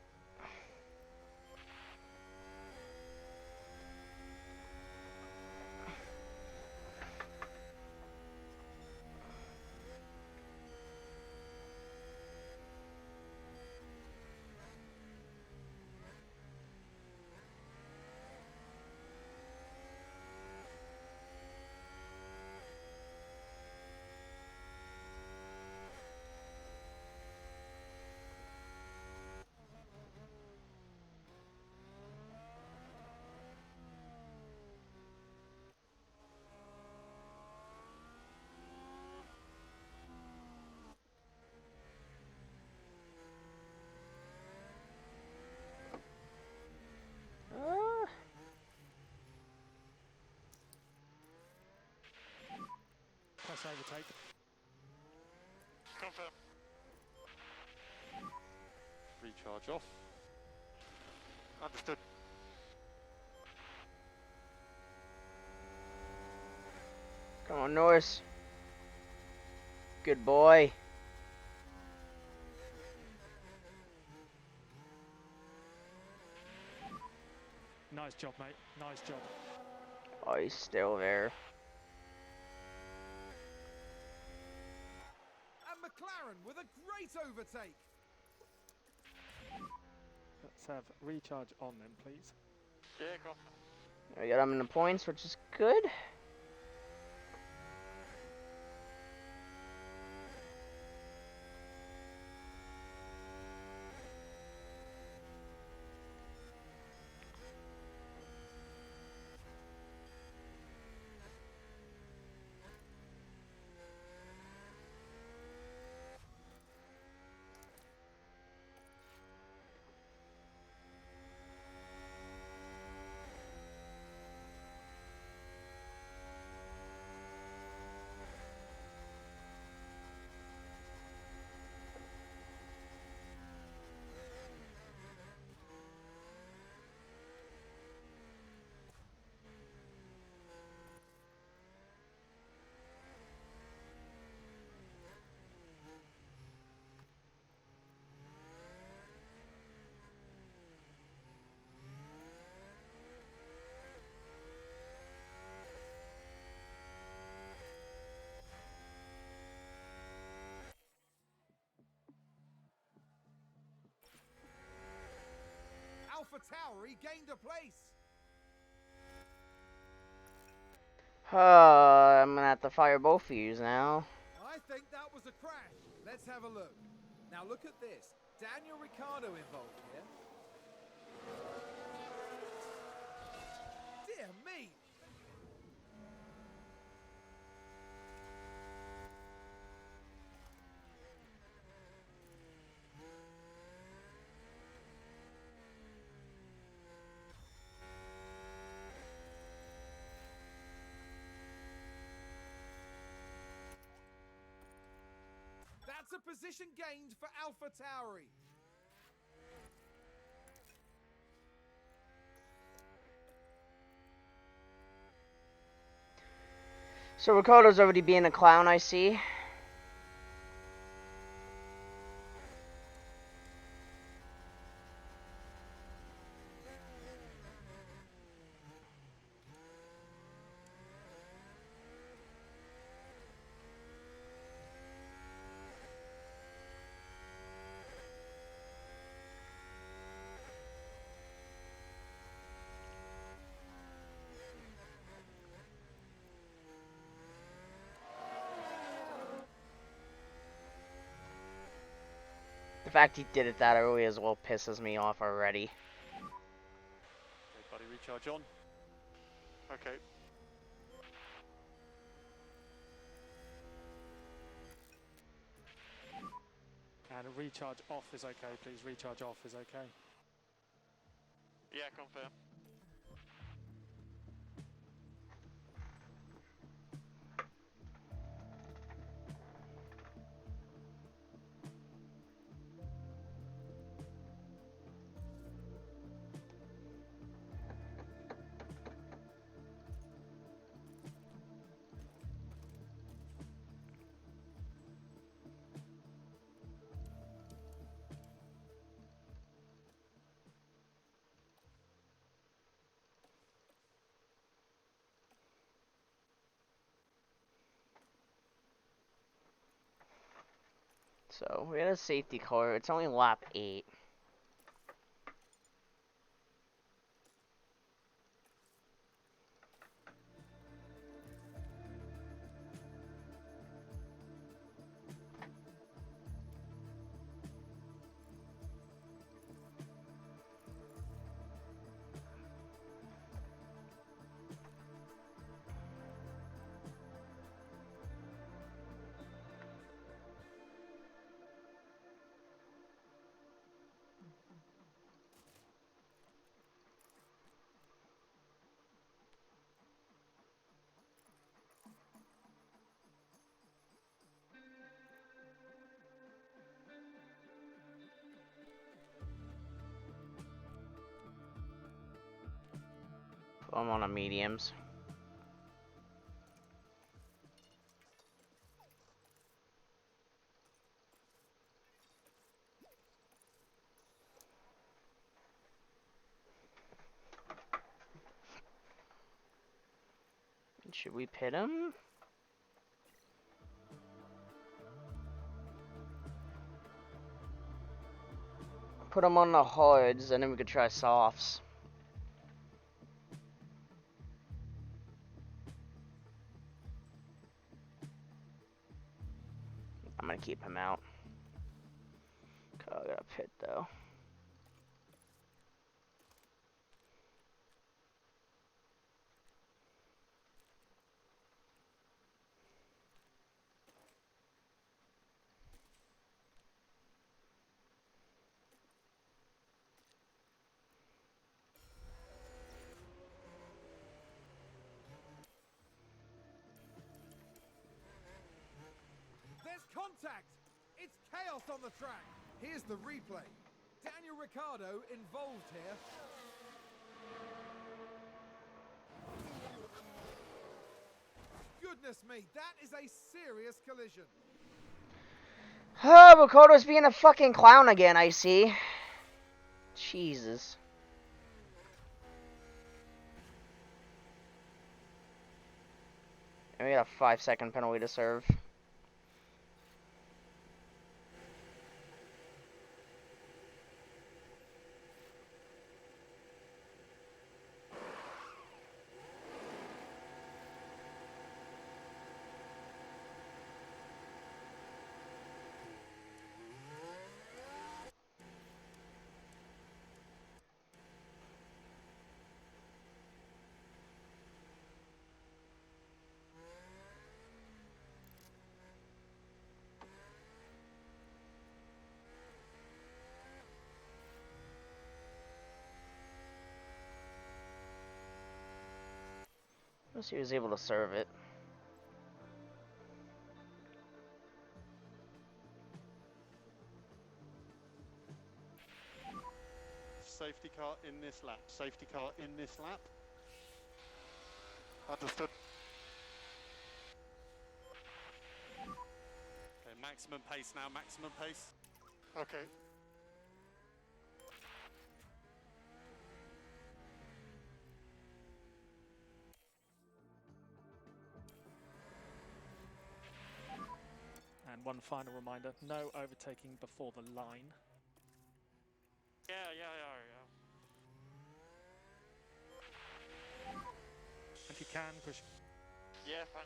Press overtake.
Confirm.
Recharge off. Understood.
Come on, Norris. Good boy.
Nice job, mate. Nice job.
Oh, he's still there.
And McLaren with a great overtake.
let's have recharge on then, please.
Yeah, cool.
We got him in the points, which is good.
Alpha Tauri gained a place.
I'm gonna have to fire both of yous now.
I think that was a crash. Let's have a look. Now look at this. Daniel Ricciardo involved here. Dear me. That's a position gained for Alpha Tauri.
So Ricardo's already being a clown, I see. The fact he did it that early as well pisses me off already.
Okay, buddy, recharge on.
Okay.
And a recharge off is okay, please. Recharge off is okay.
Yeah, confirm.
So, we had a safety car. It's only lap 8. I'm on a mediums. Should we pit him? put them on the hards, and then we could try softs. I'm gonna keep him out. Oh, I got a pit though.
There's contact! It's chaos on the track! Here's the replay. Daniel Ricciardo involved here. Goodness me, that is a serious collision.
Oh, Ricardo's being a fucking clown again, I see. Jesus. And we got a 5-second penalty to serve. Unless he was able to serve it.
Safety car in this lap. Safety car in this lap. Understood.
Okay, maximum pace now, maximum pace.
Okay.
And one final reminder, no overtaking before the line.
Yeah.
If you can, push.
Yeah, fine.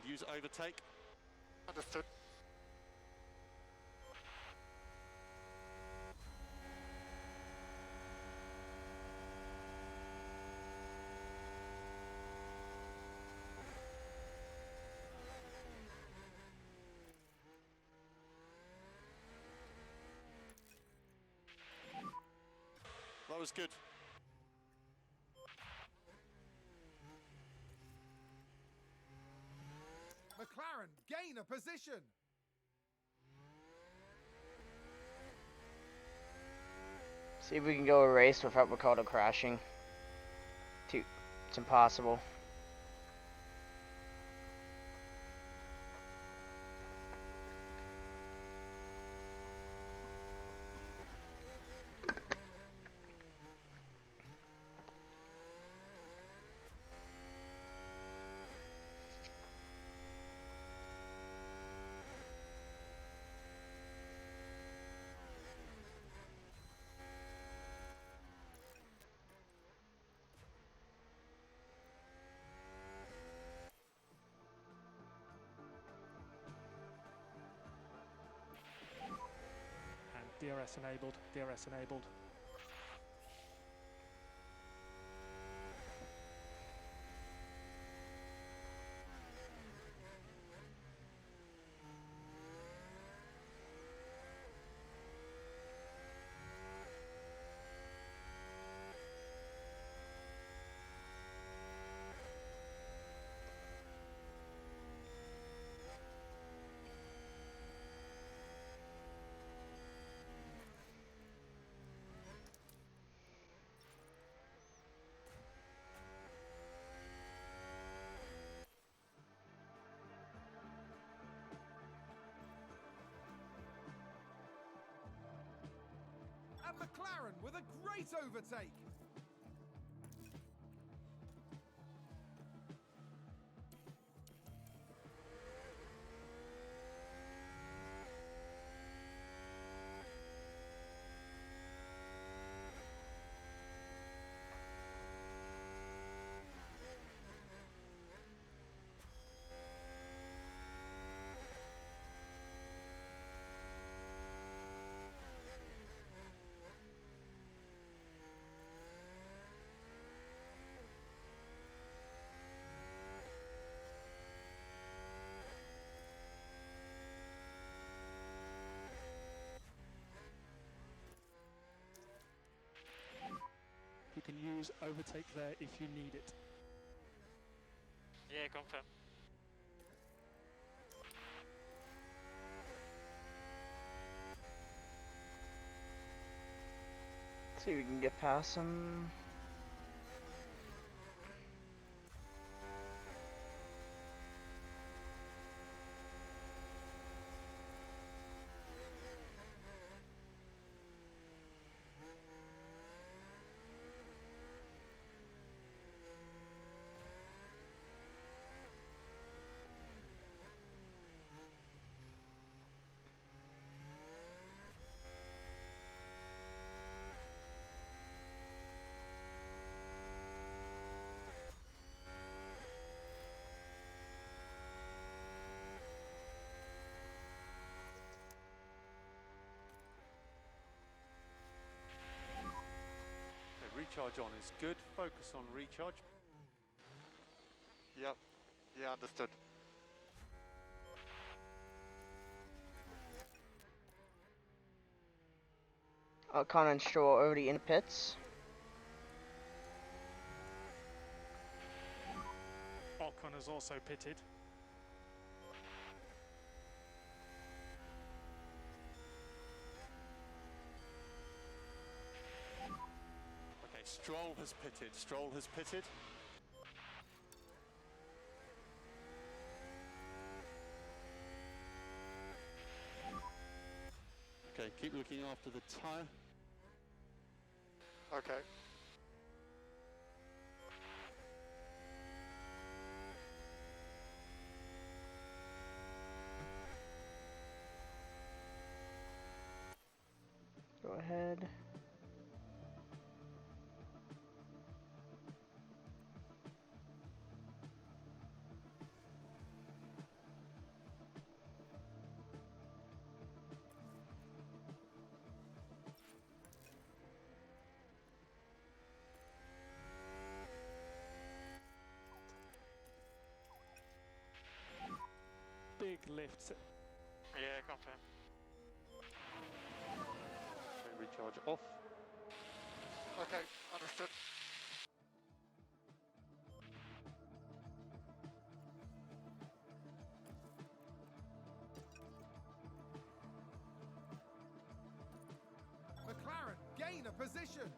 Use overtake.
Understood.
That was good.
McLaren gain a position.
See if we can go a race without Ricardo crashing. It's impossible.
And DRS enabled, DRS enabled.
And McLaren with a great overtake.
You can use overtake there if you need it.
Yeah, confirm.
See if we can get past him.
Recharge on is good. Focus on recharge.
Yep. Yeah, understood.
Connor and Stroll already in the pits.
Ocon has also pitted.
Okay, Stroll has pitted. Stroll has pitted. Okay, keep looking after the tyre.
Okay.
Go ahead.
Big lift.
Yeah, confirm.
Okay, recharge off.
Okay, understood.
McLaren gain a position.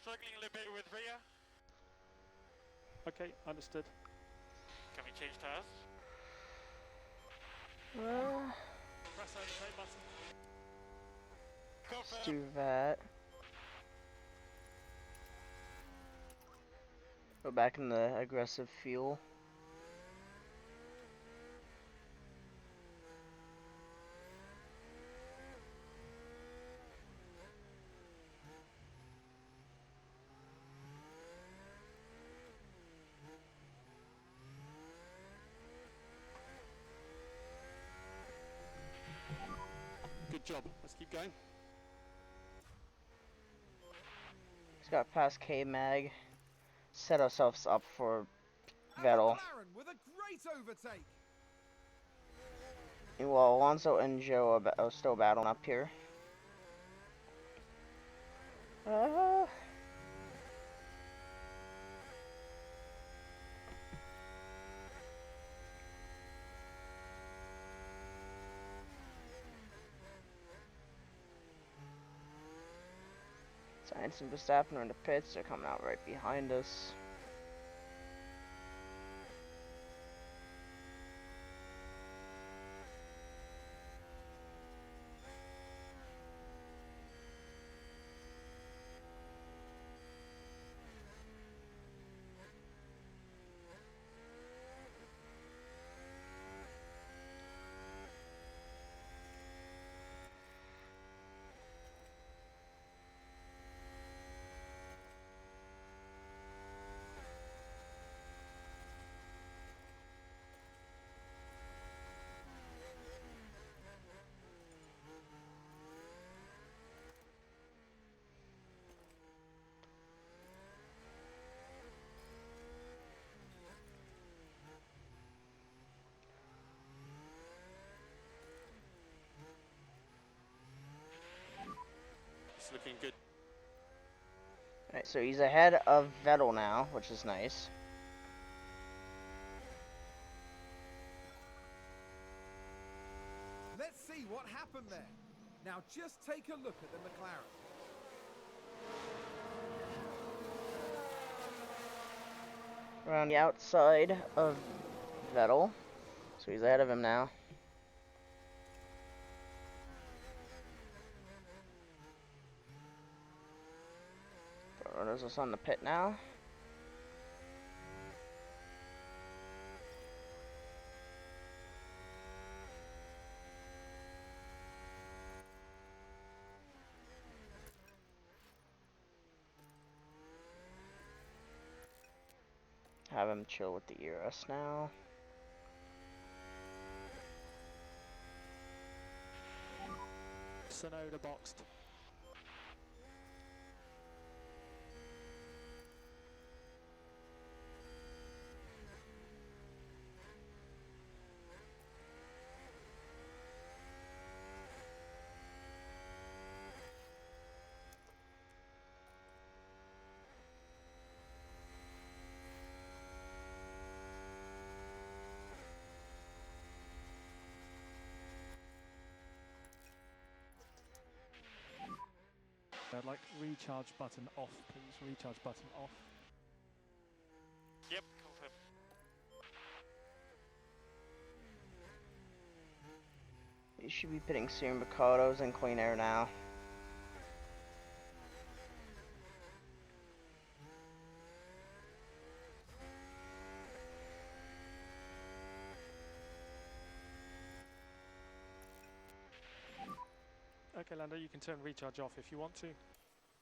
Struggling a little bit with rear.
Okay, understood.
Can we change tires?
Press overtake button.
Let's
Confirm.
do that. Go back in the aggressive fuel.
Good job. Let's keep going.
Just got past K-Mag. Set ourselves up for
And
Vettel.
McLaren with a great overtake.
While Alonso and Joe are still battling up here. Uh, Sainz and Verstappen are in the pits. They're coming out right behind us.
It's looking good.
Alright, so he's ahead of Vettel now, which is nice.
Let's see what happened there. Now just take a look at the McLaren.
Around the outside of Vettel. So he's ahead of him now. Runners us on the pit now. Have him chill with the ERS now.
Sonoda boxed. I'd like recharge button off, please. Recharge button off.
Yep, confirm.
You should be pitting soon. Ricardo's in clean air now.
Okay, Lando, you can turn recharge off if you want to.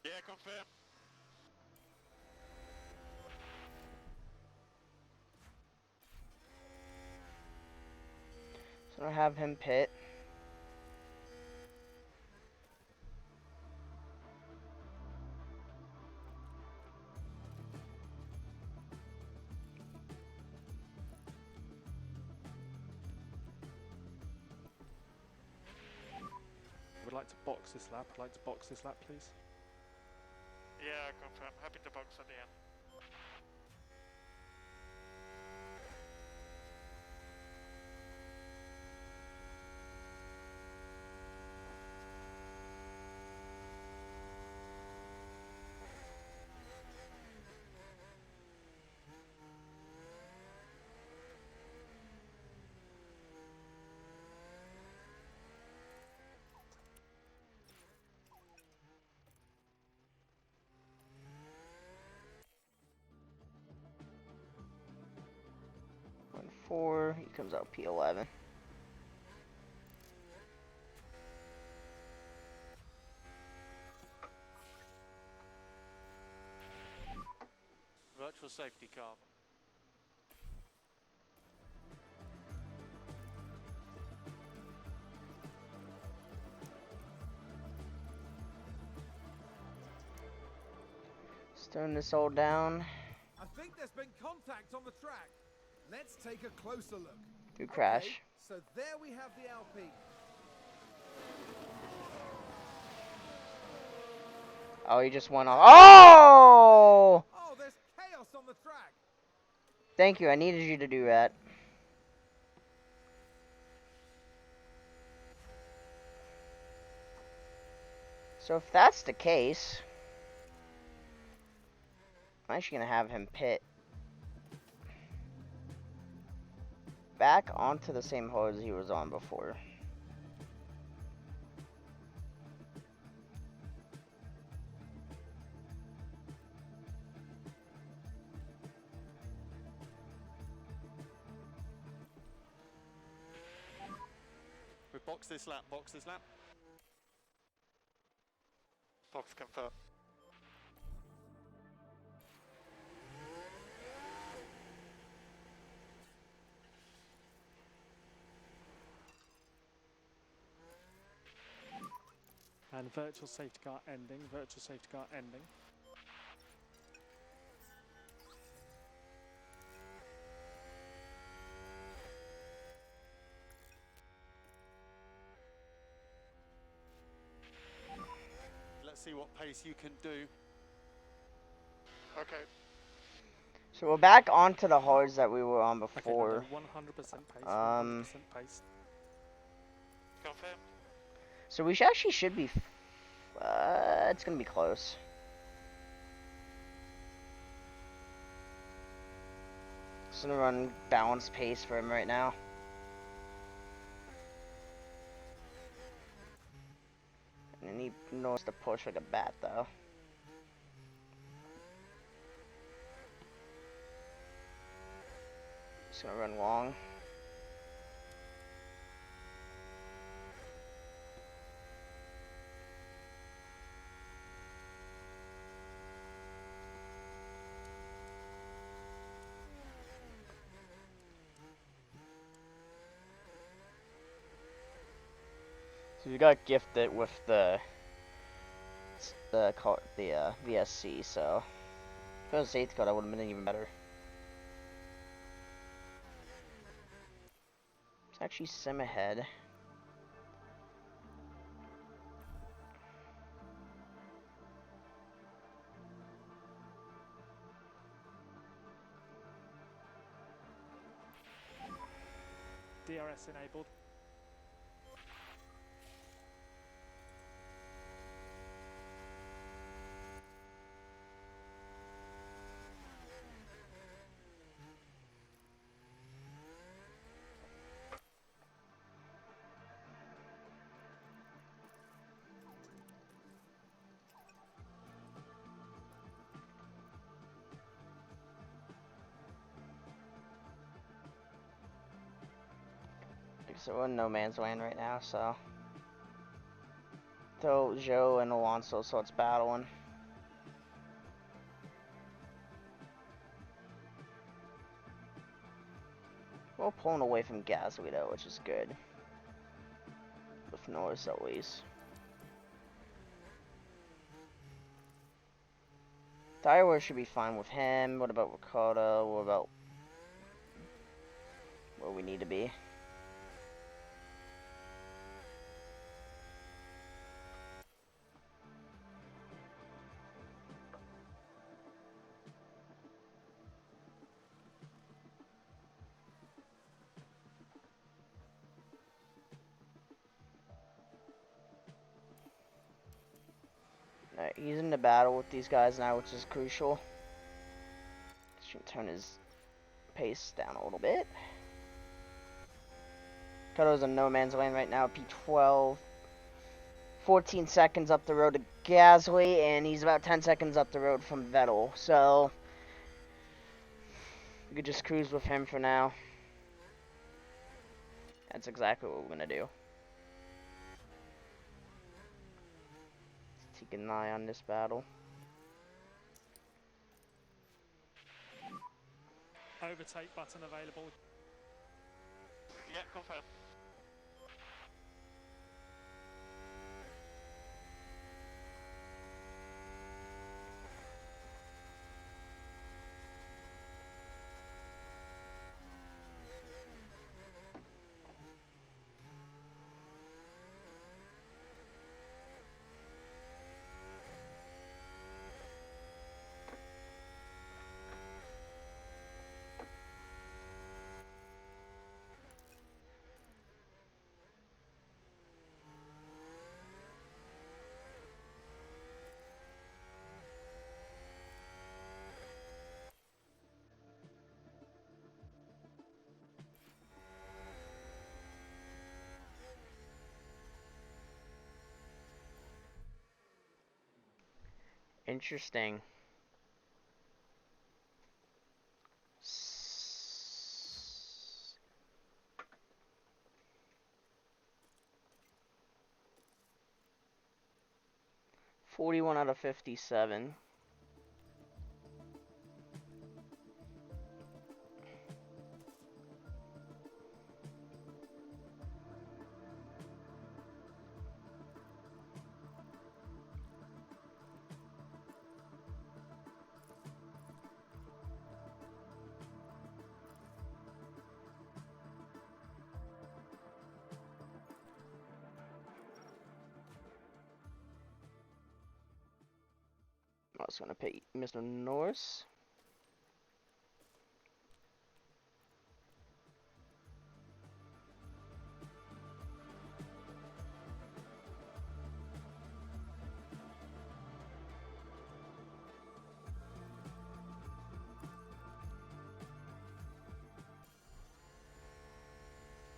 Yeah, confirm.
So I have him pit.
I would like to box this lap. I'd like to box this lap, please.
Yeah, confirm. Happy to box at the end.
Run 4, he comes out P11.
Virtual safety car.
Let's turn this all down.
I think there's been contact on the track. Let's take a closer look.
Good crash.
Okay, so there we have the Alpine.
Oh, he just went off. Oh!
Oh, there's chaos on the track.
Thank you. I needed you to do that. So if that's the case, I'm actually going to have him pit back onto the same hose he was on before.
We box this lap, box this lap.
Box confirmed.
And virtual safety car ending, virtual safety car ending.
Let's see what pace you can do.
Okay.
So we're back onto the hose that we were on
Okay,
before.
no, 100% pace, 100% pace.
Confirm.
So we actually should be... it's going to be close. Just going to run balanced pace for him right now. And he knows to push like a bat, though. Just going to run long. So we got gifted with the VSC, so if it was safety code, I would have been even better. It's actually sim ahead.
DRS enabled.
So we're in no man's land right now, so throw Joe and Alonso, so it's battling. We're pulling away from Gasly though, which is good. With Norris at least. Tire wear should be fine with him. What about Ricardo? What about where we need to be? Alright, he's in the battle with these guys now, which is crucial. Should turn his pace down a little bit. Ricardo's in no man's land right now, P12. 14 seconds up the road to Gasly, and he's about 10 seconds up the road from Vettel. So we could just cruise with him for now. That's exactly what we're gonna do. Let's take an eye on this battle.
Overtake button available.
Yeah, confirm.
Interesting. 41 out of 57. I was going to pay Mr. Norris.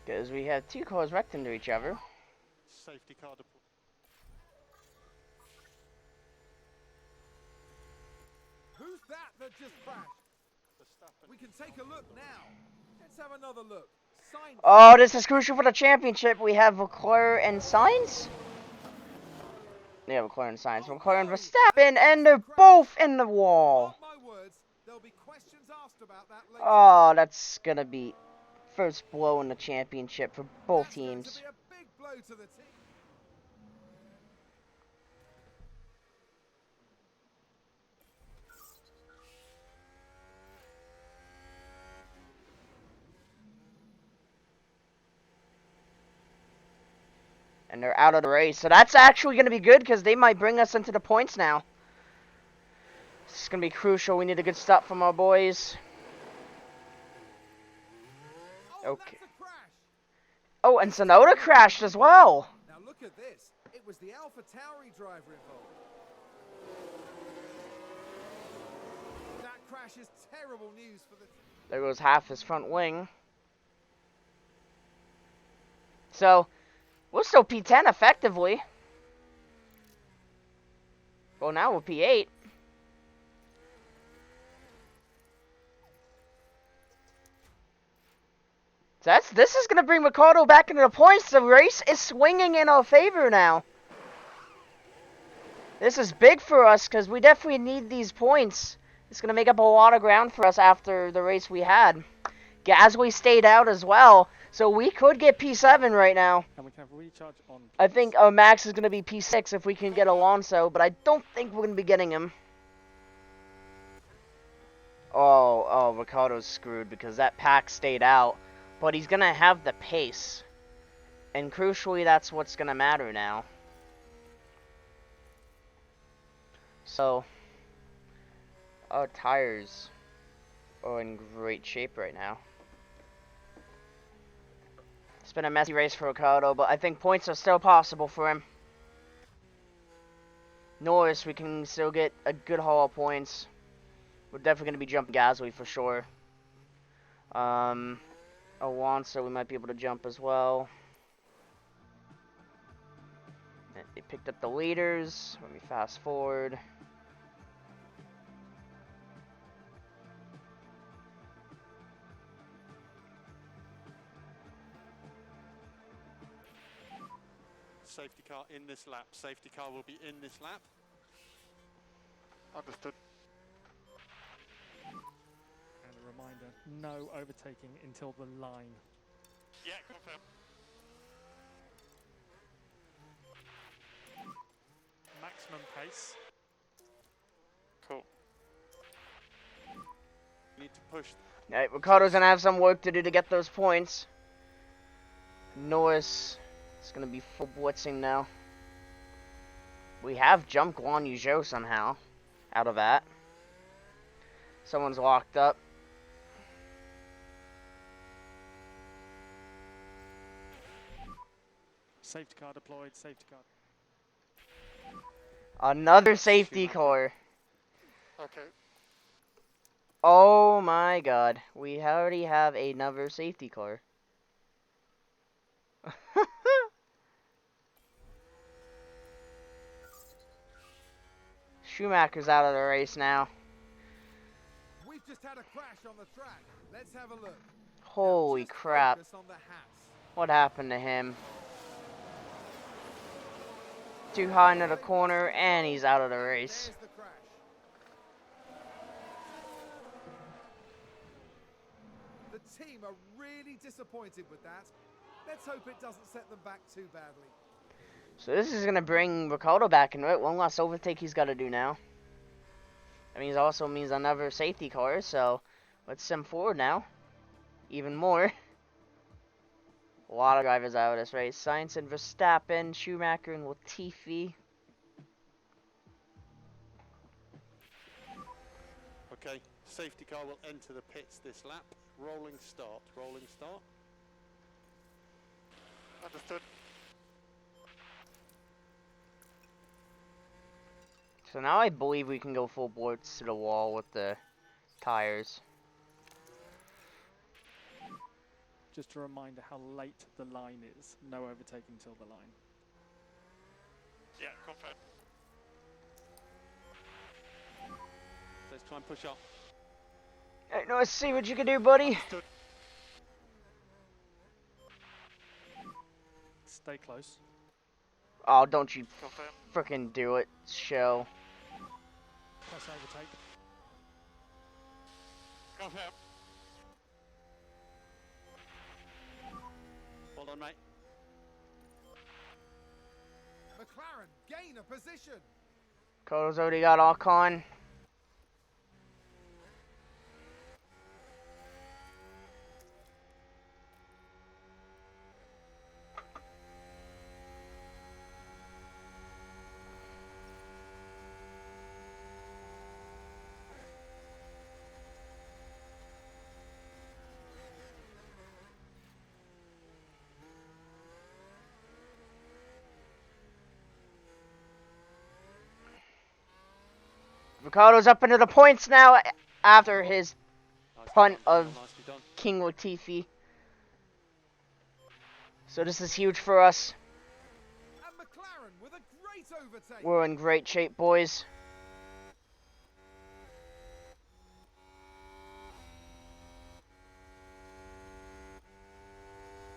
Because we have two cars wrecked into each other.
Safety car deployed.
Who's that just crashed? We can take a look now. Let's have another look. Sainz.
Oh, this is crucial for the championship. We have McLaren and Sainz. Yeah, McLaren and Sainz. McLaren and Verstappen, and they're both in the wall.
Mark my words, there'll be questions asked about that later.
Oh, that's gonna be first blow in the championship for both
That's going
teams.
to be a big blow to the team.
And they're out of the race. So that's actually going to be good because they might bring us into the points now. This is going to be crucial. We need a good stop from our boys.
Oh,
Okay.
that's a crash.
Oh, and Sonoda crashed as well.
Now look at this. It was the Alpha Tauri driver involved. That crash is terrible news for the team.
There goes half his front wing. So, we're still P10 effectively. Well, now we're P8. So this is going to bring Ricardo back into the points. The race is swinging in our favor now. This is big for us because we definitely need these points. It's going to make up a lot of ground for us after the race we had. Gasly stayed out as well, so we could get P7 right now.
And we can have recharge on.
I think Max is going to be P6 if we can get Alonso, but I don't think we're going to be getting him. Oh, Ricardo's screwed because that pack stayed out. But he's going to have the pace. And crucially, that's what's going to matter now. So, our tires are in great shape right now. It's been a messy race for Ricardo, but I think points are still possible for him. Norris, we can still get a good haul of points. We're definitely going to be jumping Gasly for sure. Alonso, we might be able to jump as well. They picked up the leaders. Let me fast forward.
Safety car in this lap. Safety car will be in this lap.
Understood.
And a reminder, no overtaking until the line.
Yeah, confirm.
Maximum pace.
Cool.
Need to push.
Alright, Ricardo's going to have some work to do to get those points. Norris is going to be full blitzing now. We have jumped Guan Yu Zhou somehow out of that. Someone's locked up.
Safety car deployed. Safety car.
Another safety car.
Okay.
Oh my god. We already have another safety car. Schumacher's out of the race now.
We've just had a crash on the track. Let's have a look.
Holy
Just
crap.
focus on the hats.
What happened to him? Too high into the corner, and he's out of the race.
There's the crash. The team are really disappointed with that. Let's hope it doesn't set them back too badly.
So this is going to bring Ricardo back into it. One last overtake he's got to do now. That means also means another safety car, so let's send forward now. Even more. A lot of drivers out of this race. Sainz and Verstappen, Schumacher and Latifi.
Okay, safety car will enter the pits this lap. Rolling start, rolling start.
Understood.
So now I believe we can go full boards to the wall with the tires.
Just a reminder how late the line is. No overtaking till the line.
Yeah, confirm.
Let's try and push up.
Hey, no, let's see what you can do, buddy.
Understood.
Stay close.
Oh, don't you
Confirm.
frickin' do it, show.
Press overtake.
Confirm.
Hold on, mate.
McLaren gain a position.
Ricardo's already got Ocon. Ricardo's up into the points now after his punt of
Nicely done.
King Latifi. So this is huge for us.
And McLaren with a great overtake.
We're in great shape, boys.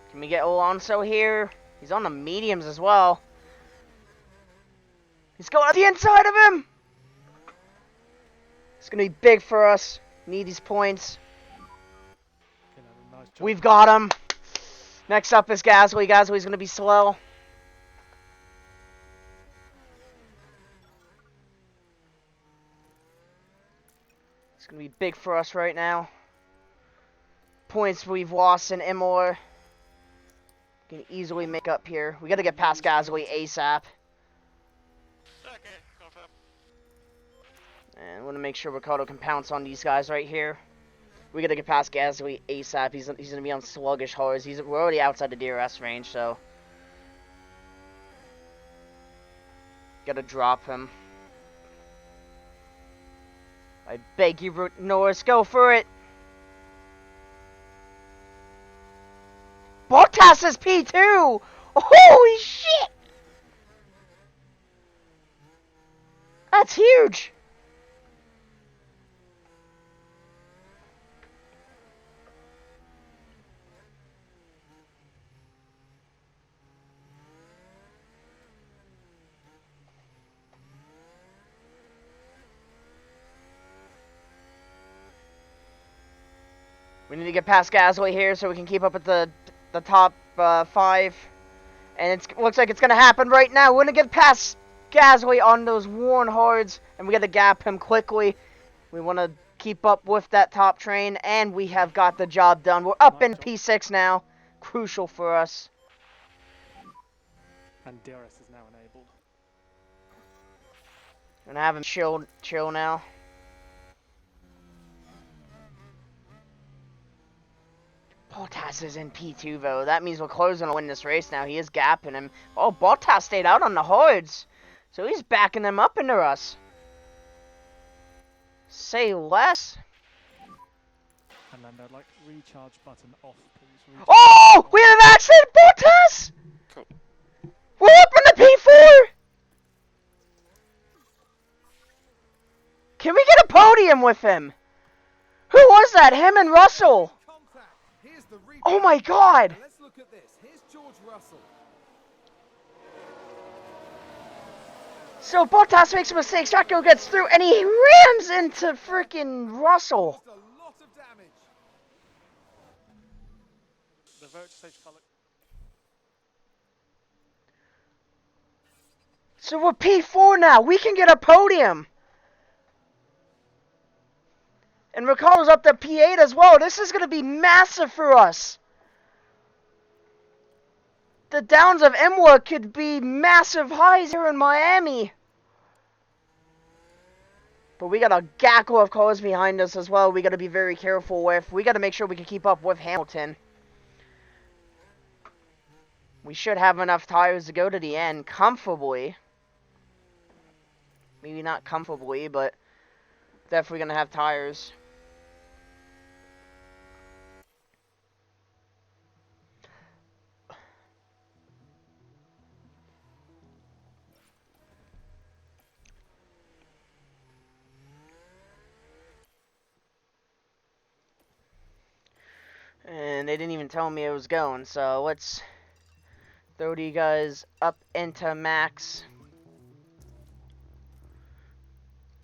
Can we get Alonso here? He's on the mediums as well. He's going on the inside of him! It's gonna be big for us. Need these points.
Nice job.
We've got him. Next up is Gasly. Gasly's gonna be slow. It's gonna be big for us right now. Points we've lost in Imola. Can easily make up here. We gotta get past Gasly ASAP.
Okay, confirm.
And I want to make sure Ricardo can pounce on these guys right here. We gotta get past Gasly ASAP. He's gonna be on sluggish hards. We're already outside the DRS range, so gotta drop him. I beg you, Norris, go for it. Bottas is P2. Holy shit! That's huge. We need to get past Gasly here so we can keep up with the top 5. And it looks like it's going to happen right now. We're going to get past Gasly on those worn hards. And we got to gap him quickly. We want to keep up with that top train. And we have got the job done. We're up in P6 now. Crucial for us.
And DRS is now enabled.
Gonna have him chill now. Bottas is in P2 though. That means Leclerc's gonna win this race now. He is gapping him. Oh, Bottas stayed out on the hards. So he's backing them up into us. Say less.
And then like recharge button off, please. Recharge
Oh! We had an accident, Bottas!
Cool.
We're up in the P4! with him. Who was that? Him and Russell.
Contact. Here's the replay.
Oh my God.
Now let's look at this. Here's George Russell.
So Bottas makes a mistake, Circus gets through, and he rams into freaking Russell.
Caused a lot of damage.
The virtual stage colour.
So we're P4 now. We can get a podium. And Ricardo's up to P8 as well. This is going to be massive for us. The downs of Imola could be massive highs here in Miami. But we got a gaggle of cars behind us as well. We got to be very careful with. We got to make sure we can keep up with Hamilton. We should have enough tires to go to the end comfortably. Maybe not comfortably, but definitely going to have tires. And they didn't even tell me it was going, so let's throw you guys up into max.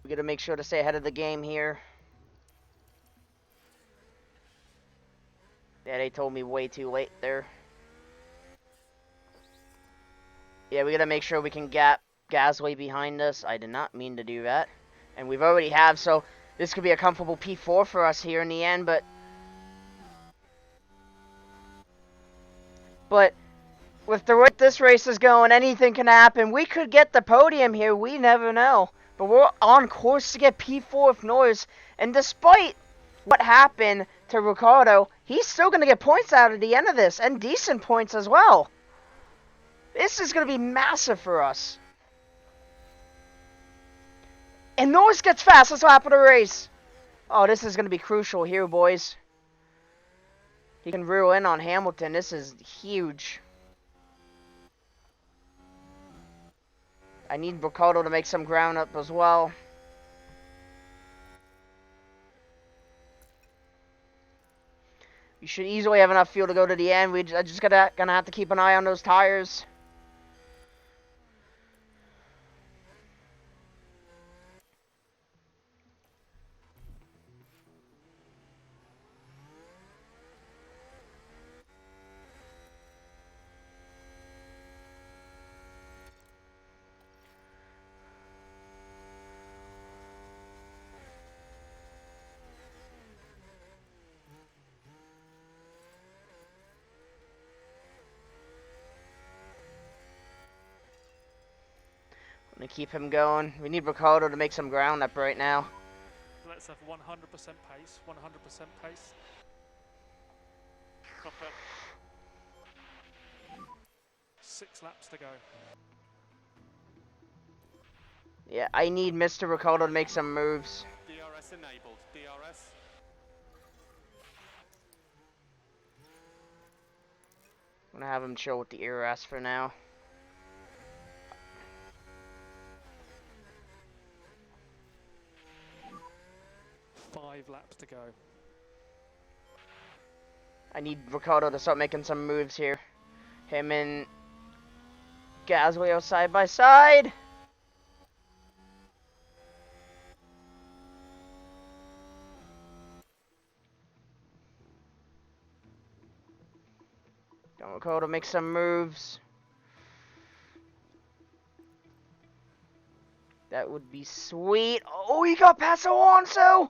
We gotta make sure to stay ahead of the game here. Yeah, they told me way too late there. Yeah, we gotta make sure we can gap Gasly behind us. I did not mean to do that. And we've already have, so this could be a comfortable P4 for us here in the end, but with the way this race is going, anything can happen. We could get the podium here. We never know. But we're on course to get P4 with Norris. And despite what happened to Ricciardo, he's still going to get points out at the end of this. And decent points as well. This is going to be massive for us. And Norris gets fastest lap of the race. Oh, this is going to be crucial here, boys. He can reel in on Hamilton. This is huge. I need Ricciardo to make some ground up as well. We should easily have enough fuel to go to the end. I just gonna have to keep an eye on those tires. I'm gonna keep him going. We need Ricciardo to make some ground up right now.
Let's have 100% pace. 100% pace.
Copper.
6 laps to go.
Yeah, I need Mr. Ricciardo to make some moves.
DRS enabled. DRS.
I'm gonna have him chill with the ERS for now.
Five laps to go.
I need Ricciardo to start making some moves here. Him and Gasly are side by side. Don't Ricciardo make some moves. That would be sweet. Oh, he got past Alonso.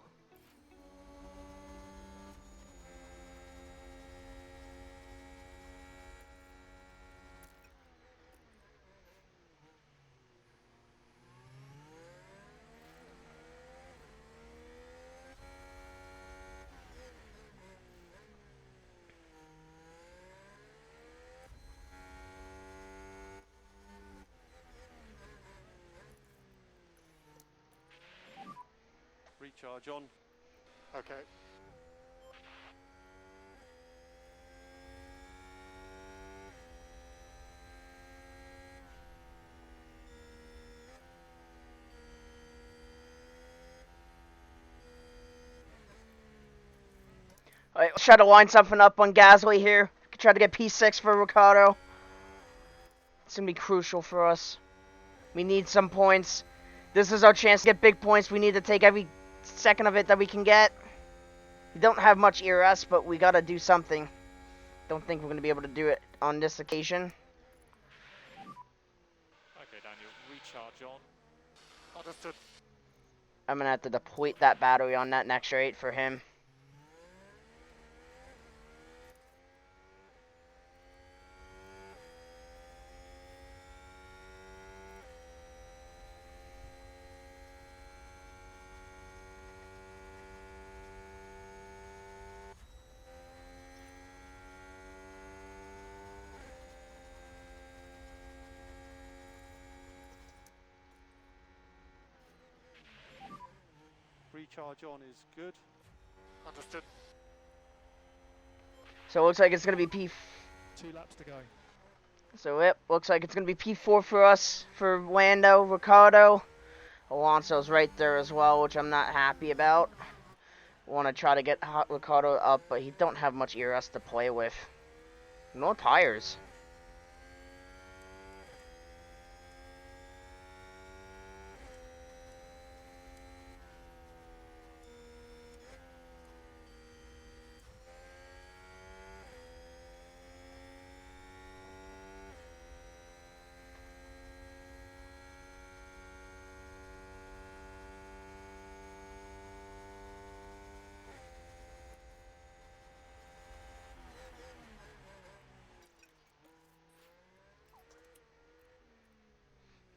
Recharge on.
Okay.
Alright, let's try to line something up on Gasly here. Try to get P6 for Ricardo. It's going to be crucial for us. We need some points. This is our chance to get big points. We need to take every second of it that we can get. We don't have much ERS, but we got to do something. Don't think we're going to be able to do it on this occasion.
Okay, Daniel, recharge on.
Understood.
I'm going to have to deplete that battery on that next straight for him.
Recharge on is good.
Understood.
So it looks like it's going to be P...
2 laps to go.
So it looks like it's going to be P4 for us, for Lando, Ricardo. Alonso's right there as well, which I'm not happy about. Want to try to get Ricardo up, but he don't have much ERS to play with. No tires.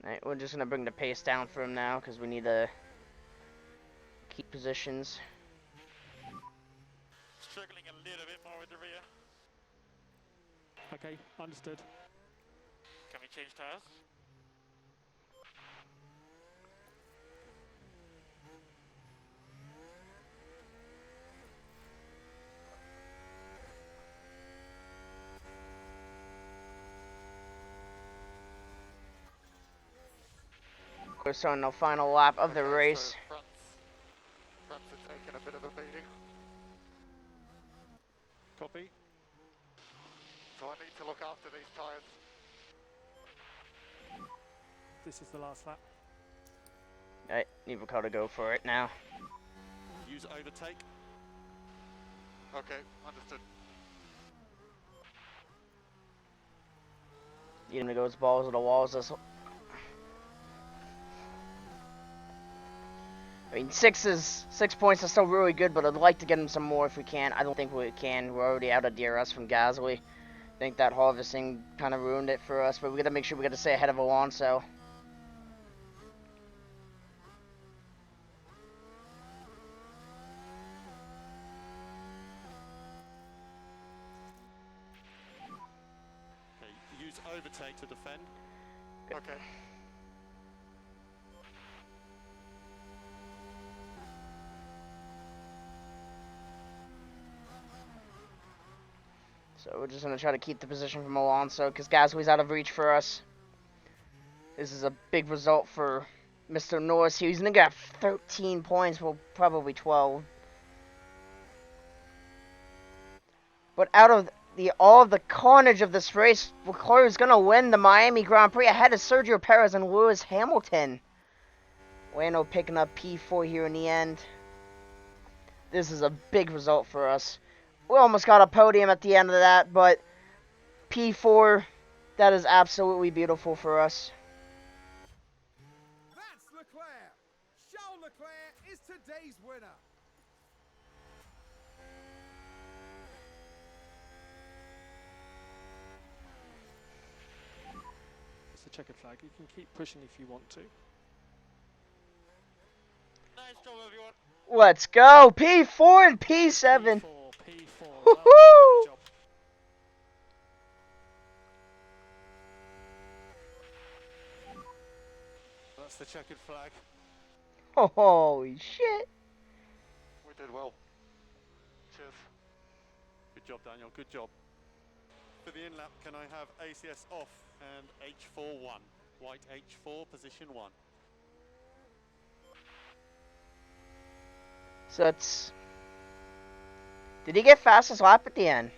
Alright, we're just going to bring the pace down for him now, because we need to keep positions.
Struggling a little bit more with the rear.
Okay, understood.
Can we change tires?
We're starting the final lap of the race.
So fronts are taking a bit of a beating.
Copy.
So I need to look after these tyres.
This is the last lap.
Alright, need Ricardo to go for it now.
Use overtake.
Okay, understood.
Need him to go as balls to the walls. I mean, 6 points is still really good, but I'd like to get him some more if we can. I don't think we can. We're already out of DRS from Gasly. I think that harvesting kind of ruined it for us, but we got to make sure we got to stay ahead of Alonso.
Okay, use overtake to defend.
Okay.
So we're just going to try to keep the position from Alonso, because Gasly's out of reach for us. This is a big result for Mr. Norris. He's going to get 13 points, well, probably 12. But out of all of the carnage of this race, Leclerc is going to win the Miami Grand Prix ahead of Sergio Perez and Lewis Hamilton. Lando picking up P4 here in the end. This is a big result for us. We almost got a podium at the end of that, but P4, that is absolutely beautiful for us.
That's Leclerc. Charles Leclerc is today's winner.
It's a checkered flag. You can keep pushing if you want to.
Nice job, everyone.
Let's go! P4 and P7.
P4.
Woohoo!
Great job.
That's the checkered flag.
Holy shit.
We did well. Cheers.
Good job, Daniel. Good job. For the in lap, can I have ACS off and H4 1? White H4, position 1.
So that's Did he get fastest lap at the end?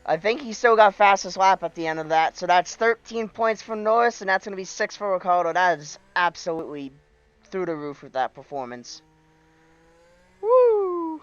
I think he still got fastest lap at the end of that. So that's 13 points for Norris, and that's going to be 6 for Ricciardo. That is absolutely through the roof with that performance. Woo!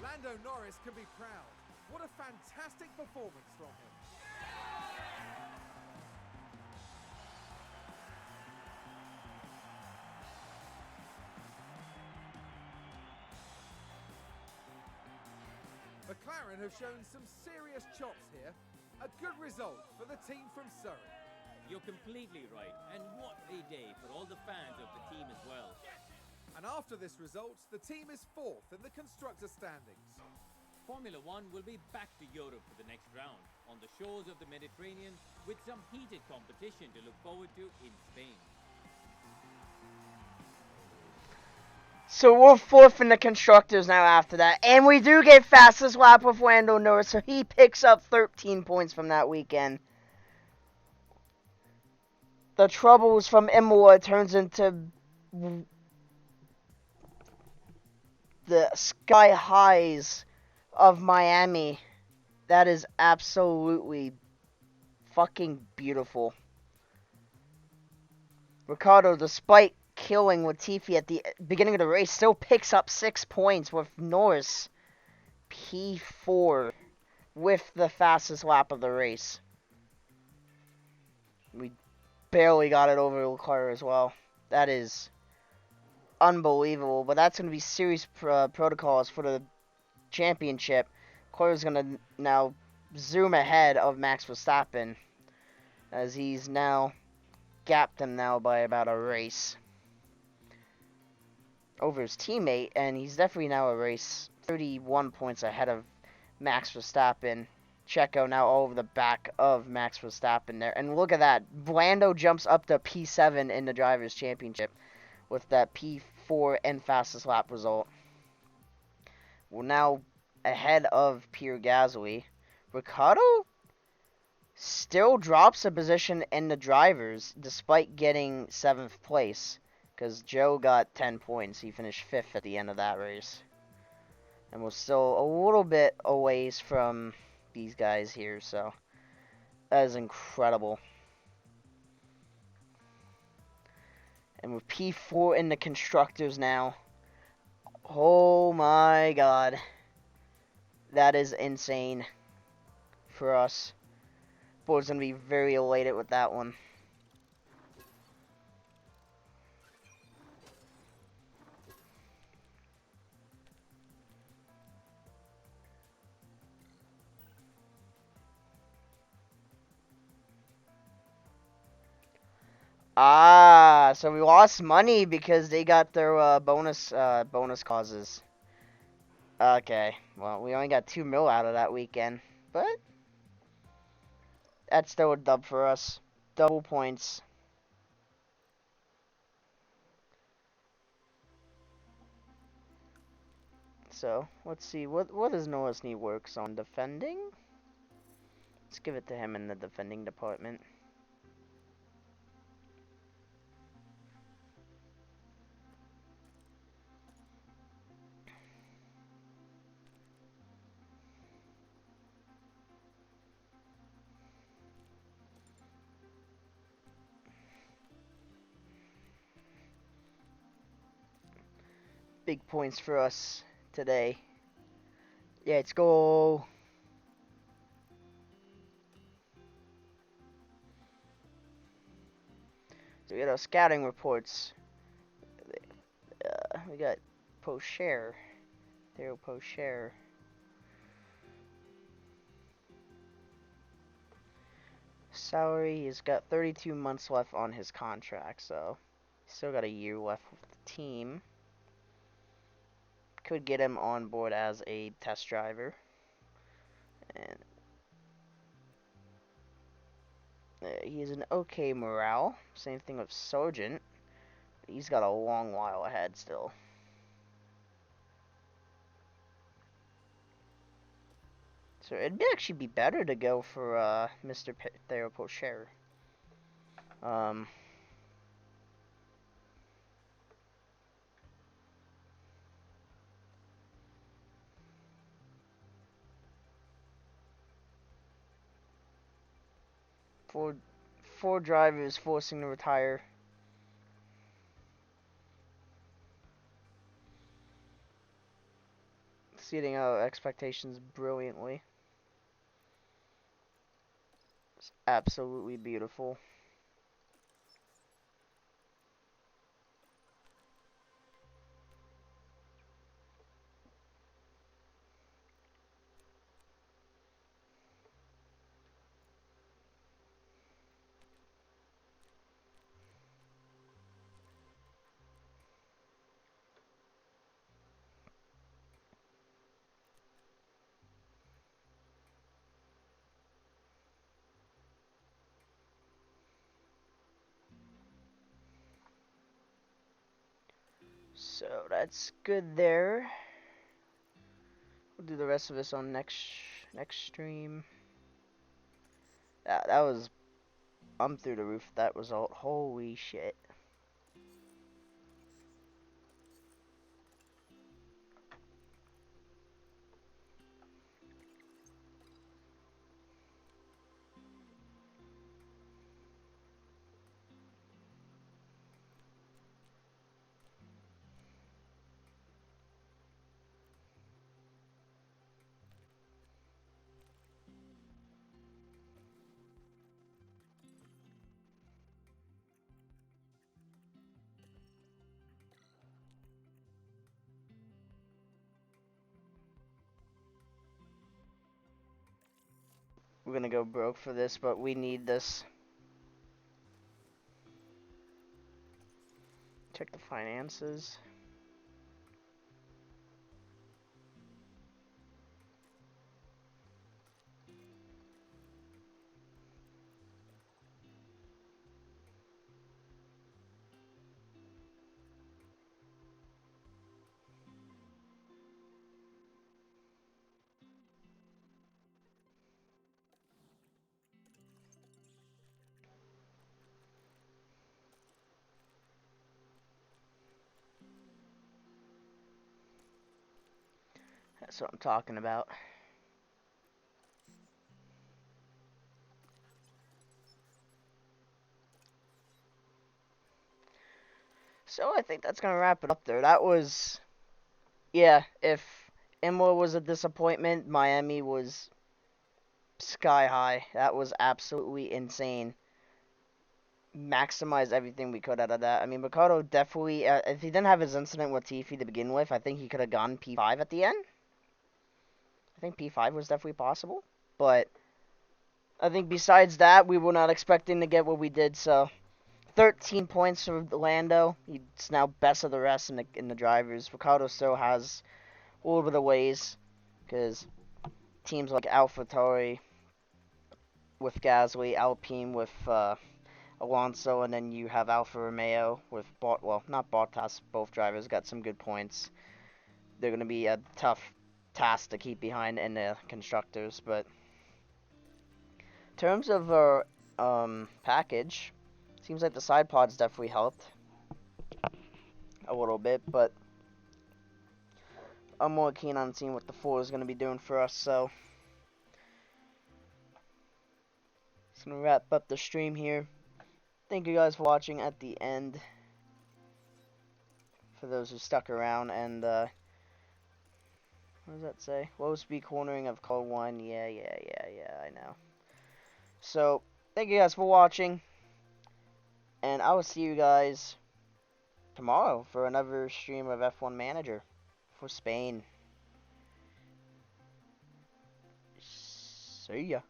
Lando Norris can be proud. What a fantastic performance from him. McLaren have shown some serious chops here. A good result for the team from Surrey.
You're completely right, and what a day for all the fans of the team as well.
And after this result, the team is 4th in the constructor standings.
Formula One will be back to Europe for the next round, on the shores of the Mediterranean, with some heated competition to look forward to in Spain.
So we're 4th in the constructors now after that. And we do get fastest lap with Lando Norris, so he picks up 13 points from that weekend. The troubles from Imola turns into the sky highs of Miami. That is absolutely fucking beautiful. Ricciardo, despite killing Latifi at the beginning of the race, still picks up 6 points with Norris P4 with the fastest lap of the race. We barely got it over Leclerc as well. That is unbelievable, but that's going to be series protocols for the championship. Leclerc is going to now zoom ahead of Max Verstappen, as he's now gapped him now by about a race over his teammate, and he's definitely now a race 31 points ahead of Max Verstappen. Checo now all over the back of Max Verstappen there. And look at that. Lando jumps up to P7 in the Drivers' Championship with that P4 and fastest lap result. We're now ahead of Pierre Gasly. Ricciardo still drops a position in the Drivers despite getting 7th place, because Joe got 10 points. He finished 5th at the end of that race. And we're still a little bit a ways from these guys here, so that is incredible. And with P4 in the constructors now, oh my god, that is insane for us. Board's gonna be very elated with that one. Ah, so we lost money because they got their bonus causes. Okay, well, we only got 2 mil out of that weekend, but that's still a dub for us. Double points. So, let's see, what does Norris need works on? Defending? Let's give it to him in the defending department. Big points for us today. Yeah, let's go. So we got our scouting reports. We got post share. There, post share. Salary, he's got 32 months left on his contract, so still got a year left with the team. Could get him on board as a test driver. And He has an okay morale. Same thing with Sargent. He's got a long while ahead still. So it'd actually be better to go for Mr. Theropocher. Um, four drivers forcing to retire. Exceeding our expectations brilliantly. It's absolutely beautiful. So that's good there. We'll do the rest of this on next stream. That was, I'm through the roof with that result. Holy shit. We're gonna go broke for this, but we need this. Check the finances. That's what I'm talking about. So I think that's gonna wrap it up there. That was, yeah, if Imola was a disappointment, Miami was sky high. That was absolutely insane. Maximize everything we could out of that. I mean, Ricardo definitely, if he didn't have his incident with Tiffy to begin with, I think he could have gone P5 at the end. I think P5 was definitely possible. But I think besides that, we were not expecting to get what we did, so 13 points for Lando. He's now best of the rest in the drivers. Ricardo still has a little bit of ways, because teams like AlphaTauri with Gasly, Alpine with Alonso, and then you have Alfa Romeo with not Bottas. Both drivers got some good points. They're going to be a tough task to keep behind in the constructors, but in terms of our package, seems like the side pods definitely helped a little bit, but I'm more keen on seeing what the 4 is going to be doing for us, so just going to wrap up the stream here. Thank you guys for watching at the end, for those who stuck around, and what does that say? Low speed cornering of call 1, yeah, I know. So, thank you guys for watching, and I will see you guys tomorrow for another stream of F1 Manager for Spain. See ya.